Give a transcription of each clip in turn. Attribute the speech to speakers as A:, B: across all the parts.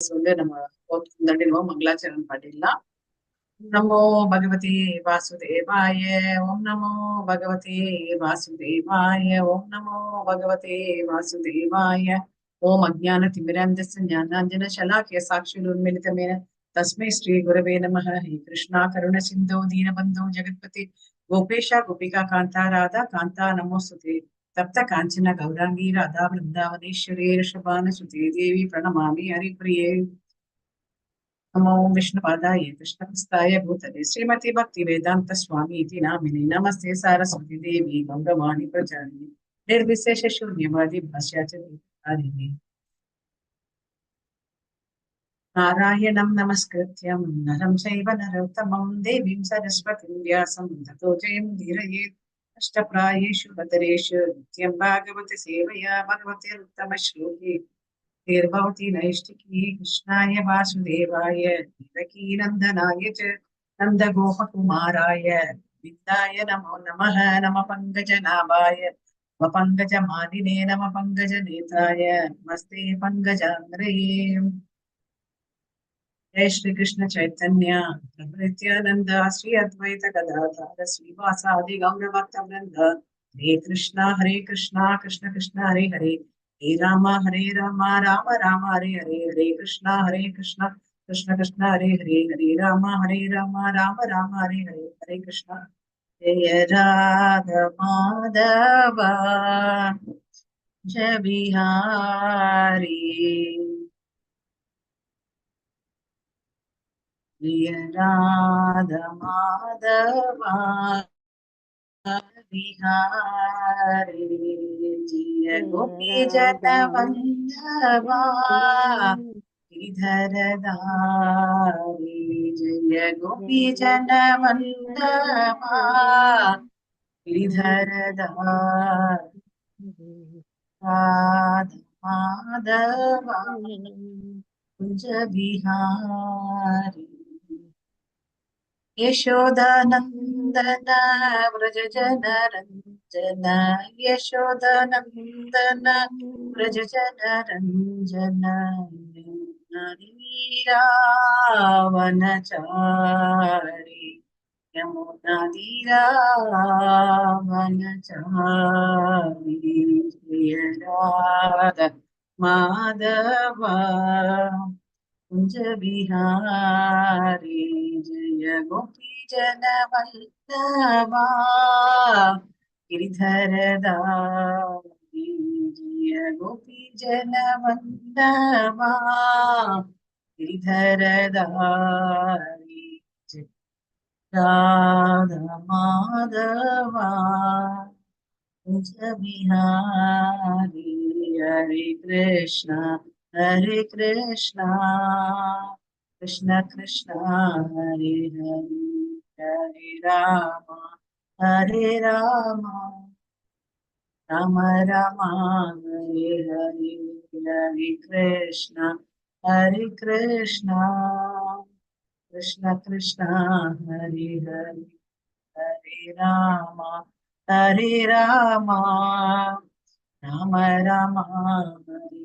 A: வந்து நம்ம தண்டிடுவோம். மங்களாச்சரணம் பாடிடலாம். நமோ பகவதி வாசுதேவாய. ஓம் நமோ பகவதி வாசுதேவாய. ஓம் நமோ பகவதி வாசுதேவாய. ஓம் அஜ்ஞான திமிரந்தஸ்ய ஞானாஞ்சன ஷலாக்கிய சாட்சிருன்மிலிதமேன தஸ்மை ஸ்ரீ குரவே நமः. ஹே கிருஷ்ணா கருண சிந்தோ தீனபந்தோ ஜெகத்பதி கோபேஷா கோபிகா காந்தா ராதா காந்தா நமோஸ்துதே. தப்த காஞ்சன கௌராங்கி ராதா விருந்தாவனேஸ்வரி ரிஷபானுசுதே தேவி பிரணமாமி ஹரிப்ரியே. नमो विष्णुपादाय कृष्णहस्ताय भूतले श्रीमती भक्ति वेदांत स्वामी इति नामिने नमस्ते सारस्वती देवी गौरवाणी प्रचारिणे निर्विशेष शून्यवादी भाष्याचार्ये नारायणं नमस्कृत्यं नरं चैव नरोत्तमं देवीं सरस्वतीं व्यासं ततो जयमुदीरयेत्। अष्टप्रायेषु भद्रेषु नित्यं भागवत सेवया भगवतिरुत्तमश्लोके निर्भवति नैष्टिकी कृष्णाय वासुदेवाय देवकी नन्दनाय च नन्दगोपकुमाराय विन्दाय नमो नमः। नम पङ्कजनाभाय पंकजमालिने नम पङ्कजनेत्राय नमस्ते पङ्कजाङ्ग्रये। जय श्री कृष्ण चैतन्य प्रभु नित्यानंद श्री अद्वैत गदाधर श्रीवासादि गौर भक्त वृंद। हरे कृष्णा कृष्ण कृष्ण हरे हरे हरे राम राम राम हरे हरे हरे कृष्णा कृष्ण कृष्ण हरे राम राम राम हरे हरे हरे कृष्णा। जय राधा माधव जय बिहारी जय राधा माधवा बिहारी जय गोपी जन वल्लभा गिरिधर धारी। जय गोपी जन वल्लभा गिरिधर धारी। राधा माधवा कुंज बिहारी यशोदानंदन व्रज जन रंजन। यशोदानंदन व्रज जन रंजन वनचारी यमुना वनचारी। जय राधा माधवा कुंज बिहारी जय गोपी जन वल्लभा गिरिधर धारी। जय गोपी जन वल्लभा गिरिधर धारी। राधा माधवा कुंज बिहारी हरे कृष्णा कृष्ण कृष्ण हरे हरे हरे राम राम राम हरे हरे हरे कृष्ण कृष्ण कृष्ण हरे हरे हरे राम राम राम राम हरे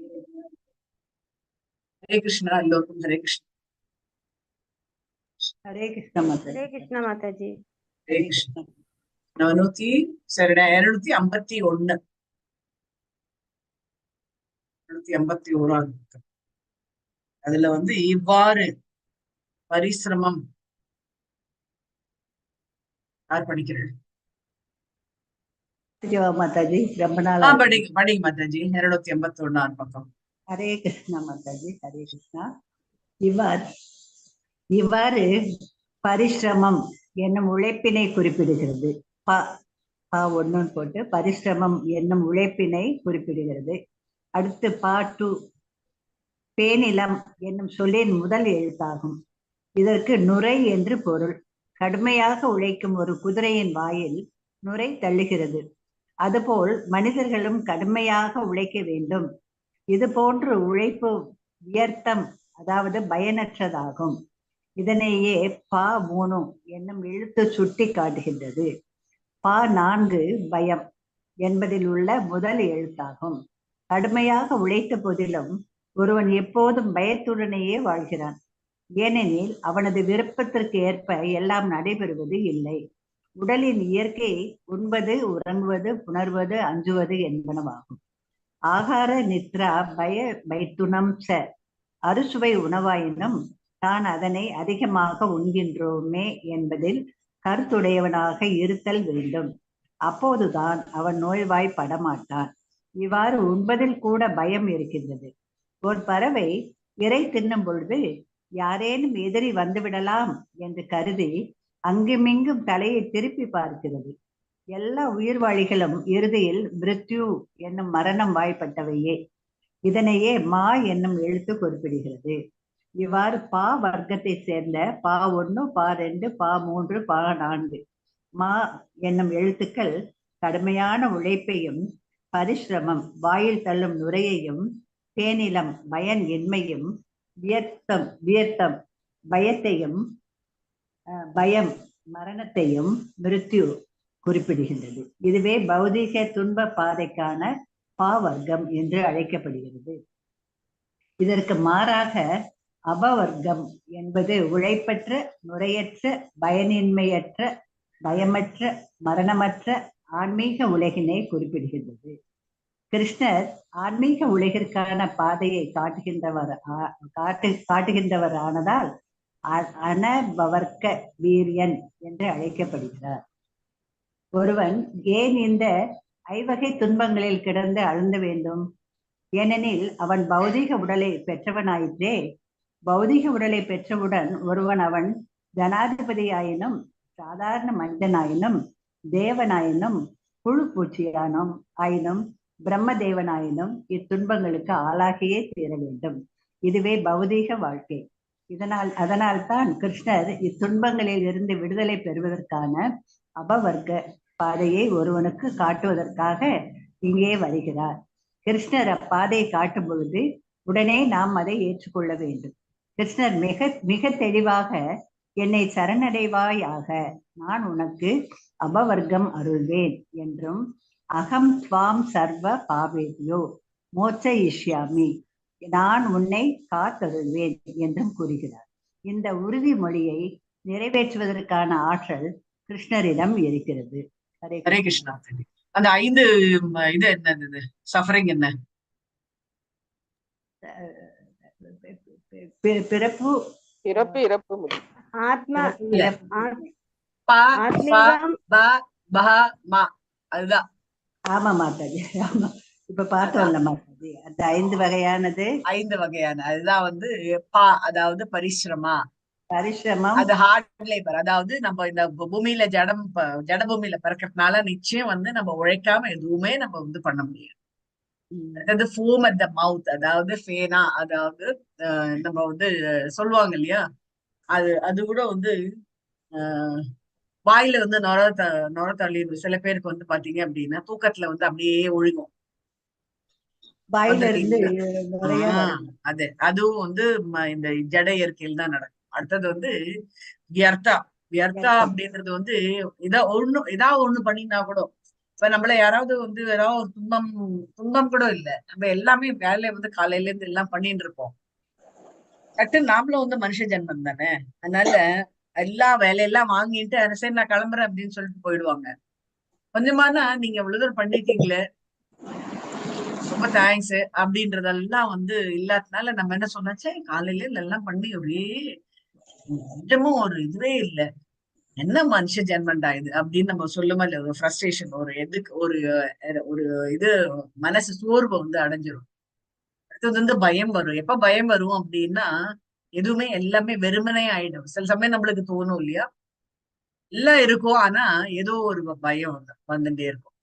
A: हरे कृष्णा। लोकम हरे कृष्ण
B: हरे कृष्ण माता
C: हरे कृष्ण माता जी
A: हरे कृष्ण। 251 251 அதுல வந்து இவ்வாறு பரிசிரமம் யார் படிக்கிறது?
B: माता जी ரொம்ப நாள்
A: படிங்க மாதா ஜி 281 பக்கம்.
B: हरे कृष्ण माता जी हरे कृष्णा। இவ்வாறு பரிசிரமம் என்னும் உழைப்பினை குறிப்பிடுகிறது. ஒன்னு போட்டு பரிசிரமம் என்னும் உழைப்பினை குறிப்பிடுகிறது. அடுத்து பாட்டு பேனிலம் என்னும் சொல்லின் முதல் எழுத்தாகும். இதற்கு நுரை என்று பொருள். கடுமையாக உழைக்கும் ஒரு குதிரையின் வாயில் நுரை தள்ளுகிறது. அதுபோல் மனிதர்களும் கடுமையாக உழைக்க வேண்டும். இது போன்று உழைப்பு வியர்த்தம், அதாவது பயனற்றதாகும். இதனையே பா 3 என்னும் எழுத்து சுட்டி காட்டுகின்றது. பா 4 பயம் என்பதில் உள்ள முதல் எழுத்தாகும். கடுமையாக உழைத்த போதிலும் ஒருவன் எப்போதும் பயத்துடனேயே வாழ்கிறான். ஏனெனில் அவனது விருப்பத்திற்கு ஏற்ப எல்லாம் நடைபெறுவது இல்லை. உடலின் இயற்கை உண்பது, உறங்குவது, புணர்வது, அஞ்சுவது என்பனவாகும். ஆகார நித்ரா பய பைத்துனம் ச அறுசுவை உணவாயினும் தான் அதனை அதிகமாக உண்கின்றோமே என்பதில் கருத்துடையவனாக இருத்தல் வேண்டும். அப்போதுதான் அவன் நோய்வாய்ப்படமாட்டான். இவ்வாறு உண்பதில் கூட பயம் இருக்கின்றது. ஒரு பறவை இரை தின்னும் பொழுது யாரேனும் எதிரி வந்துவிடலாம் என்று கருதி அங்குமிங்கும் தலையை திருப்பி பார்க்கிறது. எல்லா உயிர்வாழிகளும் இறுதியில் மிருத்யு என்னும் மரணம் வாய்ப்பட்டவையே. இதனையே மா என்னும் எழுத்து குறிப்பிடுகிறது. இவ்வாறு பா வர்க்கத்தை சேர்ந்த பா 1, பா 2, பா 3, பா 4 மா என்னும் எழுத்துக்கள் கடுமையான உழைப்பையும், பரிசிரமம் வாயில் தள்ளும் நுரையையும், தேனிலம் பயன் இன்மையும், வியர்த்தம் பயத்தையும், பயம் மரணத்தையும், மிருத்யு குறிப்பிடுகின்றது. இதுவே பௌதீக துன்ப பாதைக்கான பாவர்க்கம் என்று அழைக்கப்படுகிறது. இதற்கு மாறாக அபவர்க்கம் என்பது உழைப்பற்ற, நுரையற்ற, பயனின்மையற்ற, பயமற்ற, மரணமற்ற ஆன்மீக உலகினை குறிப்பிடுகின்றது. கிருஷ்ணர் ஆன்மீக உலகிற்கான பாதையை காட்டுகின்றவர் ஆனதால் அனபவர்க்க வீரியன் என்று அழைக்கப்படுகிறார். ஒருவன் ஏன் இந்த ஐவகை துன்பங்களில் கிடந்து அழுந்த வேண்டும்? ஏனெனில் அவன் பௌதீக உடலை பெற்றவனாயிற்றே. பௌதீக உடலை பெற்றவுடன் ஒருவன் அவன் ஜனாதிபதியாயினும், சாதாரண மனிதனாயினும், தேவனாயினும், புழு பூச்சியானும் ஆயினும், பிரம்மதேவனாயினும் இத்துன்பங்களுக்கு ஆளாகியே தீர வேண்டும். இதுவே பௌதீக வாழ்க்கை. அதனால்தான் கிருஷ்ணர் இத்துன்பங்களில் இருந்து விடுதலை பெறுவதற்கான அபவர்க்க பாதையை ஒருவனுக்கு காட்டுவதற்காக இங்கே வருகிறார். கிருஷ்ணர் அப்பாதையை காட்டும் பொழுது உடனே நாம் அதை ஏற்றுக்கொள்ள வேண்டும். கிருஷ்ணர் மிக மிக தெளிவாக என்னை சரணடைவாயாக, நான் உனக்கு அபவர்க்கம் அருள்வேன் என்றும், அகம் துவாம் சர்வ பாவேத்யோ மோட்ச இஷ்யாமி, நான் உன்னை காத்தருள்வேன் என்றும் கூறுகிறார். இந்த உறுதிமொழியை நிறைவேற்றுவதற்கான ஆற்றல் கிருஷ்ணரிடம் இருக்கிறது.
A: ஹரே கிருஷ்ணா. அந்த 5 இது என்னது, சஃபரிங் என்ன?
B: பிறப்பு,
C: இறப்பு, ஆத்மா,
A: அதுதான்.
B: ஆமா மாதாஜி, ஆமா. இப்ப பார்த்தோம்ல மாதாஜி, அந்த 5 வகையானது.
A: 5 வகையான அதுதான் வந்து பா, அதாவது பரிசிரமா,
B: பரிசிரமம்,
A: அது ஹார்ட் லேபர். அதாவது நம்ம இந்த பூமியில ஜட பூமியில பிறக்கிறதுனால நிச்சயம் வந்து நம்ம உழைக்காம எதுவுமே நம்ம வந்து பண்ண முடியாது. அதாவது ஃபோம் அட் த மவுத், அதாவது ஃபேனா, அதாவது நம்ம வந்து சொல்லுவாங்க இல்லையா, அது கூட வந்து வாயில வந்து நொர தள்ளிடும். சில பேருக்கு வந்து பாத்தீங்க அப்படின்னா தூக்கத்துல வந்து அப்படியே ஒழுகும்.
B: வாயில இருந்து
A: அது அதுவும் வந்து இந்த ஜட இயற்கையில் தான் நடக்கும். அடுத்தது வந்து வியர்த்தா. வியர்த்தா அப்படின்றது வந்து ஏதாவது ஒண்ணு பண்ணினா கூட, இப்ப நம்மள யாராவது வந்து ஏதாவது ஒரு துன்பம் கூட இல்ல, நம்ம எல்லாமே வேலையை வந்து காலையில இருந்து எல்லாம் பண்ணிட்டு இருப்போம். கட்டு நாமளும் வந்து மனுஷ ஜென்மம் தானே. அதனால எல்லா வேலையெல்லாம் வாங்கிட்டு சரி நான் கிளம்புறேன் அப்படின்னு சொல்லிட்டு போயிடுவாங்க. கொஞ்சமானா நீங்க இவ்வளவு தூரம் பண்ணிட்டீங்களே, ரொம்ப தேங்க்ஸ் அப்படின்றதெல்லாம் வந்து இல்லாதனால நம்ம என்ன சொன்னாச்சே, காலையில எல்லாம் பண்ணி ஒரே கொஞ்சமும் ஒரு இதுவே இல்லை, என்ன மனுஷ ஜென்மண்டா இது அப்படின்னு நம்ம சொல்லுமா இல்ல, ஒரு ஃப்ரஸ்ட்ரேஷன், ஒரு எதுக்கு ஒரு இது மனசு சோர்வு வந்து அடைஞ்சிரும். அடுத்தது வந்து பயம் வரும். எப்ப பயம் வரும் அப்படின்னா எதுவுமே எல்லாமே வெறுமனே ஆயிடும். சில சமயம் நம்மளுக்கு தோணும் இல்லையா, எல்லாம் இருக்கும் ஆனா ஏதோ ஒரு பயம் வந்துட்டே இருக்கும்.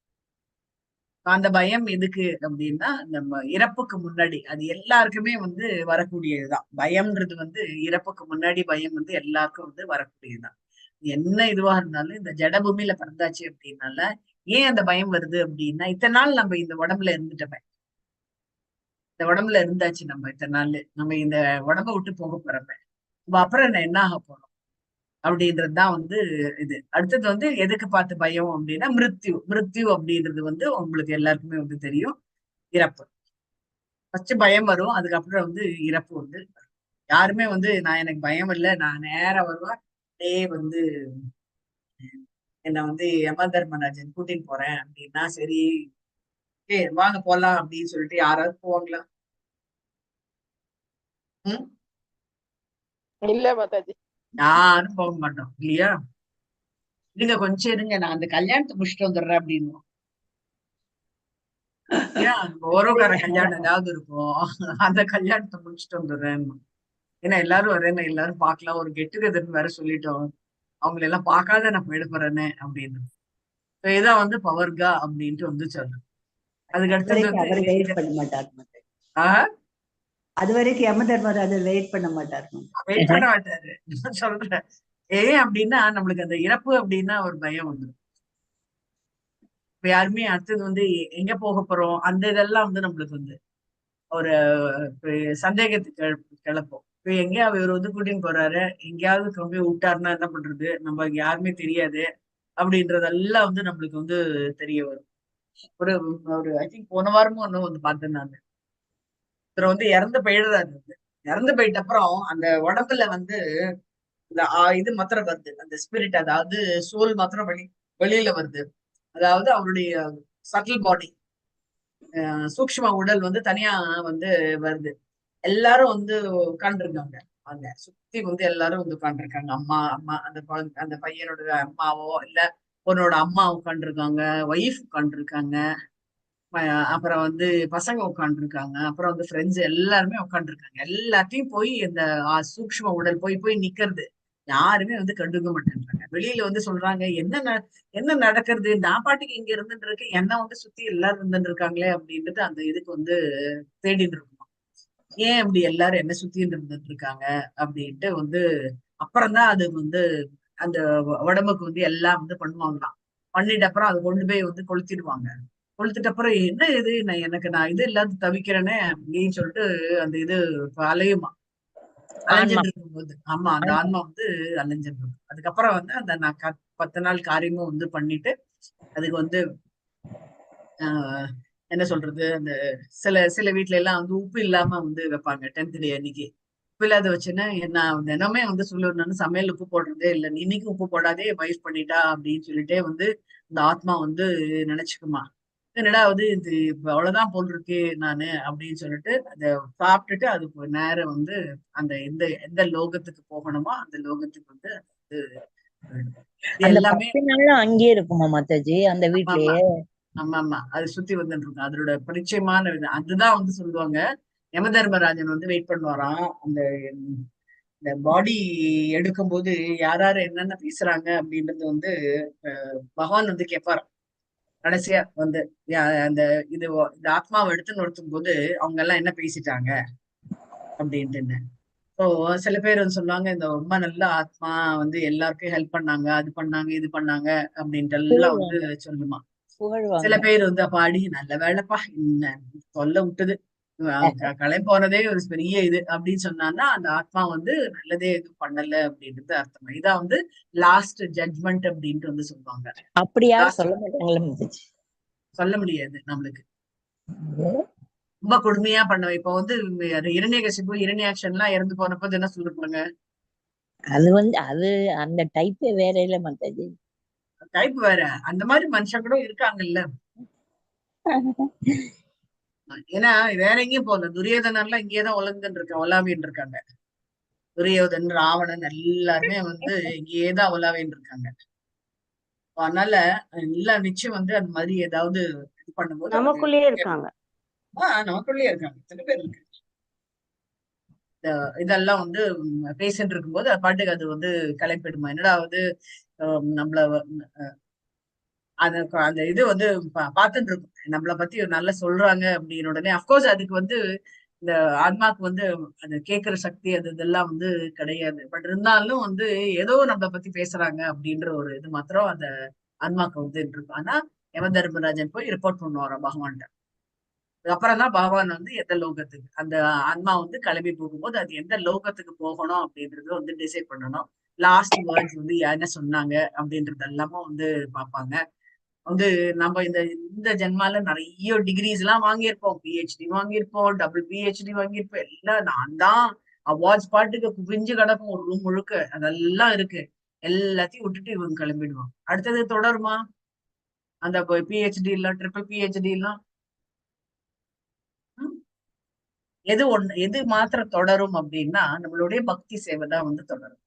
A: அந்த பயம் எதுக்கு அப்படின்னா நம்ம இறப்புக்கு முன்னாடி, அது எல்லாருக்குமே வந்து வரக்கூடியதுதான். பயம்ன்றது வந்து இறப்புக்கு முன்னாடி பயம் வந்து எல்லாருக்கும் வந்து வரக்கூடியதுதான். என்ன இதுவா இருந்தாலும் இந்த ஜடபூமியில பிறந்தாச்சு அப்படின்னால ஏன் அந்த பயம் வருது அப்படின்னா, இத்தனை நாள் நம்ம இந்த உடம்புல இருந்துட்டோமே, இந்த உடம்புல இருந்தாச்சு நம்ம இத்தனை நாள், நம்ம இந்த உடம்ப விட்டு போக போறோமே, அப்புறம் என்ன ஆக போறோம் அப்படின்றதுதான் வந்து இது. அடுத்தது வந்து எதுக்கு பார்த்து பயம் அப்படின்னா மிருத்யு. மிருத்யு அப்படின்றது வந்து உங்களுக்கு எல்லாருக்குமே வந்து தெரியும், இறப்பு. ஃபர்ஸ்ட் பயம் வரும், அதுக்கப்புறம் வந்து இறப்பு வந்து யாருமே வந்து நான் எனக்கு பயம் இல்லை, நான் நேரா வருவேன், அப்படியே வந்து என்ன வந்து யம தர்மராஜன் கூட்டின்னு போறேன் அப்படின்னா சரி, வாங்க போலாம் அப்படின்னு சொல்லிட்டு யாராவது போவாங்களா? ம்,
C: இல்ல மாதாஜி.
A: யாரும் போக மாட்டோம் இல்லையா? இருங்க கொஞ்சம் இருங்க, நான் அந்த கல்யாணத்தை முடிச்சுட்டு வந்துடுறேன் அப்படின்னு. ஏன் ஓரோக்கார கல்யாணம் ஏதாவது இருக்கும், அந்த கல்யாணத்தை முடிச்சுட்டு வந்துடுறேன். ஏன்னா எல்லாரும் வரேன்னு எல்லாரும் பார்க்கலாம், ஒரு கெட் டுகெதர்னு வேற சொல்லிட்டோம், அவங்களை எல்லாம் பார்க்காத நான் போயிட போறேன்னு அப்படின்னு. இதான் வந்து பவர்கா அப்படின்ட்டு வந்து சொல்றேன். அதுக்கு
B: அது
A: அடுத்தது
B: வரைக்கும்
A: வந்து
B: அவர் வெயிட் பண்ண மாட்டார் மாதாஜி.
A: ஆஹ்
B: அது வரைக்கும் யம தர்மராஜர் வெயிட் பண்ண மாட்டார் மாதாஜி.
A: வெயிட் பண்ண மாட்டாரு. நான் சொல்றேன் ஏன் அப்படின்னா, நம்மளுக்கு அந்த இறப்பு அப்படின்னா ஒரு பயம் வந்துடும். இப்ப யாருமே அடுத்தது வந்து எங்க போக போறோம் அந்த இதெல்லாம் வந்து நம்மளுக்கு வந்து ஒரு சந்தேகத்துக்கு கிளப்போம். இப்ப எங்கேயா இவர் வந்து கூட்டின்னு போறாரு, எங்கேயாவது கொண்டு போய் விட்டாருன்னா என்ன பண்றது, நம்ம யாருமே தெரியாது அப்படின்றதெல்லாம் வந்து நம்மளுக்கு வந்து தெரிய வரும். ஒரு ஒரு ஐ திங்க் போன வாரமும் ஒன்னும் வந்து பார்த்தேன் நான். இவர் வந்து இறந்து போயிடுறாரு. இறந்து போயிட்ட அப்புறம் அந்த உடம்புல வந்து இந்த இது மாத்திரம் வருது, அந்த ஸ்பிரிட், அதாவது சோல் மாத்திரம் வெளியில வருது. அதாவது அவருடைய சட்டில் பாடி, சூக்ஷ்ம உடல் வந்து தனியா வந்து வருது. எல்லாரும் வந்து உட்கார்ந்துருக்காங்க, அங்க சுத்தி வந்து எல்லாரும் வந்து உட்கார்ந்துருக்காங்க. அம்மா அம்மா அந்த குழந்தை, அந்த பையனோட அம்மாவோ இல்ல பொண்ணோட அம்மா உட்காந்துருக்காங்க, ஒய்ஃப் உட்காந்துருக்காங்க, அப்புறம் வந்து பசங்க உட்காந்துருக்காங்க, அப்புறம் வந்து ஃப்ரெண்ட்ஸ் எல்லாருமே உட்காந்துருக்காங்க. எல்லாத்தையும் போய் இந்த சூக்ஷ்ம உடல் போய் போய் நிக்கிறது. யாருமே வந்து கண்டுக்க மாட்டேன்றாங்க. வெளியில வந்து சொல்றாங்க, என்ன நடக்கிறது, நான் பாட்டுக்கு இங்க இருந்துட்டு இருக்கேன், என்ன வந்து சுத்தி எல்லாரும் இருந்துட்டு இருக்காங்களே அப்படின்ட்டு அந்த இதுக்கு வந்து தேடிட்டு இருக்கோம். ஏன் அப்படி எல்லாரும் என்ன சுத்தி இருந்துட்டு இருக்காங்க அப்படின்ட்டு வந்து அப்புறம்தான் அது வந்து அந்த உடம்புக்கு வந்து எல்லாம் வந்து பண்ணுவாங்களாம். பண்ணிட்ட அப்புறம் அதை கொண்டு போய் வந்து கொளுத்திடுவாங்க. கொளுத்திட்ட அப்புறம் என்ன இது, நான் இது இல்லாத தவிக்கிறேனே அப்படின்னு சொல்லிட்டு அந்த இது அலையுமா,
D: ஆன்மா.
A: அலைஞ்சிட்டு இருக்கும்போது, ஆமா அந்த ஆன்மா வந்து அலைஞ்சிட்டு இருக்கும். அதுக்கப்புறம் வந்து அந்த நான் 10 நாள் காரியமும் வந்து பண்ணிட்டு அதுக்கு வந்து ஆஹ் என்ன சொல்றது, அந்த சில சில வீட்ல எல்லாம் வந்து உப்பு இல்லாம வந்து வைப்பாங்க 10th டே அன்னைக்கு. உப்பு இல்லாத வச்சுன்னா நான் தினமே வந்து சொல்லணும்னு சமையல் உப்பு போடுறதே இல்லை, இன்னைக்கு உப்பு போடாதே வைஃப் பண்ணிட்டா அப்படின்னு சொல்லிட்டே வந்து இந்த ஆத்மா வந்து நினைச்சுக்குமா, என்னடா வந்து இது இப்ப அவ்வளவுதான் போல் இருக்கு நானு அப்படின்னு சொல்லிட்டு அதை சாப்பிட்டுட்டு அது நேரம் வந்து அந்த எந்த எந்த லோகத்துக்கு போகணுமோ அந்த லோகத்துக்கு வந்து அது போயிடும். இது
D: அந்த
A: எல்லாமே
D: 10 நாளும் அங்கேயே இருக்குமா மாதாஜி, அந்த
A: ஆமா ஆமா
D: வீட்லயே?
A: ஆமா ஆமா அது சுத்தி வந்துட்டு இருக்கும். அதோட பரிச்சயமான இது அதுதான் வந்து சொல்லுவாங்க. யமதர்மராஜன் வந்து வெயிட் பண்ணுவாராம், அந்த இந்த பாடி எடுக்கும்போது யார் யாரு என்னென்ன பேசுறாங்க அப்படின்றது வந்து பகவான் வந்து கேட்பாராம். கடைசியா வந்து அந்த இது இந்த ஆத்மாவை எடுத்து நிறுத்தும் போது அவங்க எல்லாம் என்ன பேசிட்டாங்க அப்படின்ட்டு. ஸோ சில பேர் வந்து சொல்லுவாங்க, இந்த ரொம்ப நல்ல ஆத்மா வந்து எல்லாருக்கும் ஹெல்ப் பண்ணாங்க, அது பண்ணாங்க இது பண்ணாங்க அப்படின்ட்டு எல்லாம் வந்து
D: புகழ்வாங்க
A: சொல்லுமா. சில
D: புகழ்வாங்க.
A: பேர் வந்து அப்பாடி நல்ல வேலைப்பா, என்ன சொல்ல விட்டது, களை போனதே ஒரு பெரிய இது அப்படின்னு சொன்னான்னா அந்த ஆத்மா வந்து நல்லதே இது பண்ணல அப்படின்றது அர்த்தம். இதான் வந்து லாஸ்ட் ஜட்ஜ்மெண்ட் அப்படின்ட்டு வந்து சொல்லுவாங்க.
D: அப்படி யாரும்
A: லாஸ்ட்
D: சொல்ல மாட்டாங்களே மாதாஜி.
A: சொல்ல முடியாது நம்மளுக்கு, ரொம்ப கொடுமையா பண்ணுவேன். இப்ப வந்து இரண்யகசிபு இரண்யாக்ஷன் எல்லாம் இறந்து போனப்போ என்ன சொல்லிருப்பாங்க,
D: அது அந்த டைப்பே வேற இல்ல மாதாஜி.
A: டைப் வேற. அந்த மாதிரி மனுஷன் கூட இருக்காங்கல்ல. ஏன்னா வேற எங்கேயும் போகல, துரியோதனன் எல்லாம் இங்கேயேதான் உலகந்துட்டு இருக்கான், உலாவின்னு இருக்காங்க. துரியோதன் ராவணன் எல்லாருமே வந்து இங்கேயேதான் உலாவின்னு இருக்காங்க. அதனால எல்லாம் நிச்சயம் வந்து அந்த மாதிரி ஏதாவது இது பண்ணும்போது அது
C: நமக்குள்ளேயே இருக்காங்க.
A: நமக்குள்ளேயே இருக்காங்க, சில பேர் இருக்கு. இதெல்லாம் வந்து பேசிட்டு இருக்கும்போது அது பாட்டுக்கு அது வந்து கலைப்பிடுமா, என்னடா வந்து நம்மள அந்த அந்த இது வந்து பார்த்துட்டு இருக்கும், நம்மளை பத்தி நல்லா சொல்றாங்க அப்படின்னு உடனே அப்கோர்ஸ் அதுக்கு வந்து இந்த ஆன்மாக்கு வந்து அது கேட்கிற சக்தி அது இதெல்லாம் வந்து கிடையாது. பட் இருந்தாலும் வந்து ஏதோ நம்மளை பத்தி பேசுறாங்க அப்படின்ற ஒரு இது மாத்திரம் அந்த ஆன்மாக்கு வந்து இருக்கும். ஆனா யம தர்மராஜன் போய் ரிப்போர்ட் பண்ணுவாராம் பகவான்கிட்ட. அதுக்கப்புறம் தான் பகவான் வந்து எந்த லோகத்துக்கு அந்த ஆன்மா வந்து கிளம்பி போகும்போது அது எந்த லோகத்துக்கு போகணும் அப்படின்றது வந்து டிசைட் பண்ணணும். லாஸ்ட் வேர்ட்ஸ் வந்து என்ன சொன்னாங்க அப்படின்றது எல்லாமே வந்து பார்ப்பாங்க. வந்து நம்ம இந்த இந்த ஜென்மால நிறைய டிகிரிஸ் எல்லாம் வாங்கியிருப்போம், பிஹெச்டி வாங்கியிருப்போம், டபுள் பிஹெச்டி வாங்கியிருப்போம், எல்லாம் நான் தான் அவார்ட்ஸ் பாட்டுக்கு குவிஞ்சு கிடக்கும் ஒரு ரூம் முழுக்க, அதெல்லாம் இருக்கு. எல்லாத்தையும் விட்டுட்டு இவங்க கிளம்பிடுவாங்க. அடுத்தது தொடருமா அந்த பிஹெச்டி எல்லாம், ட்ரிபிள் பிஹெச்டி எல்லாம்? ம்? எது மாத்திரம் தொடரும் அப்படின்னா நம்மளுடைய பக்தி சேவை தான் வந்து தொடரும்.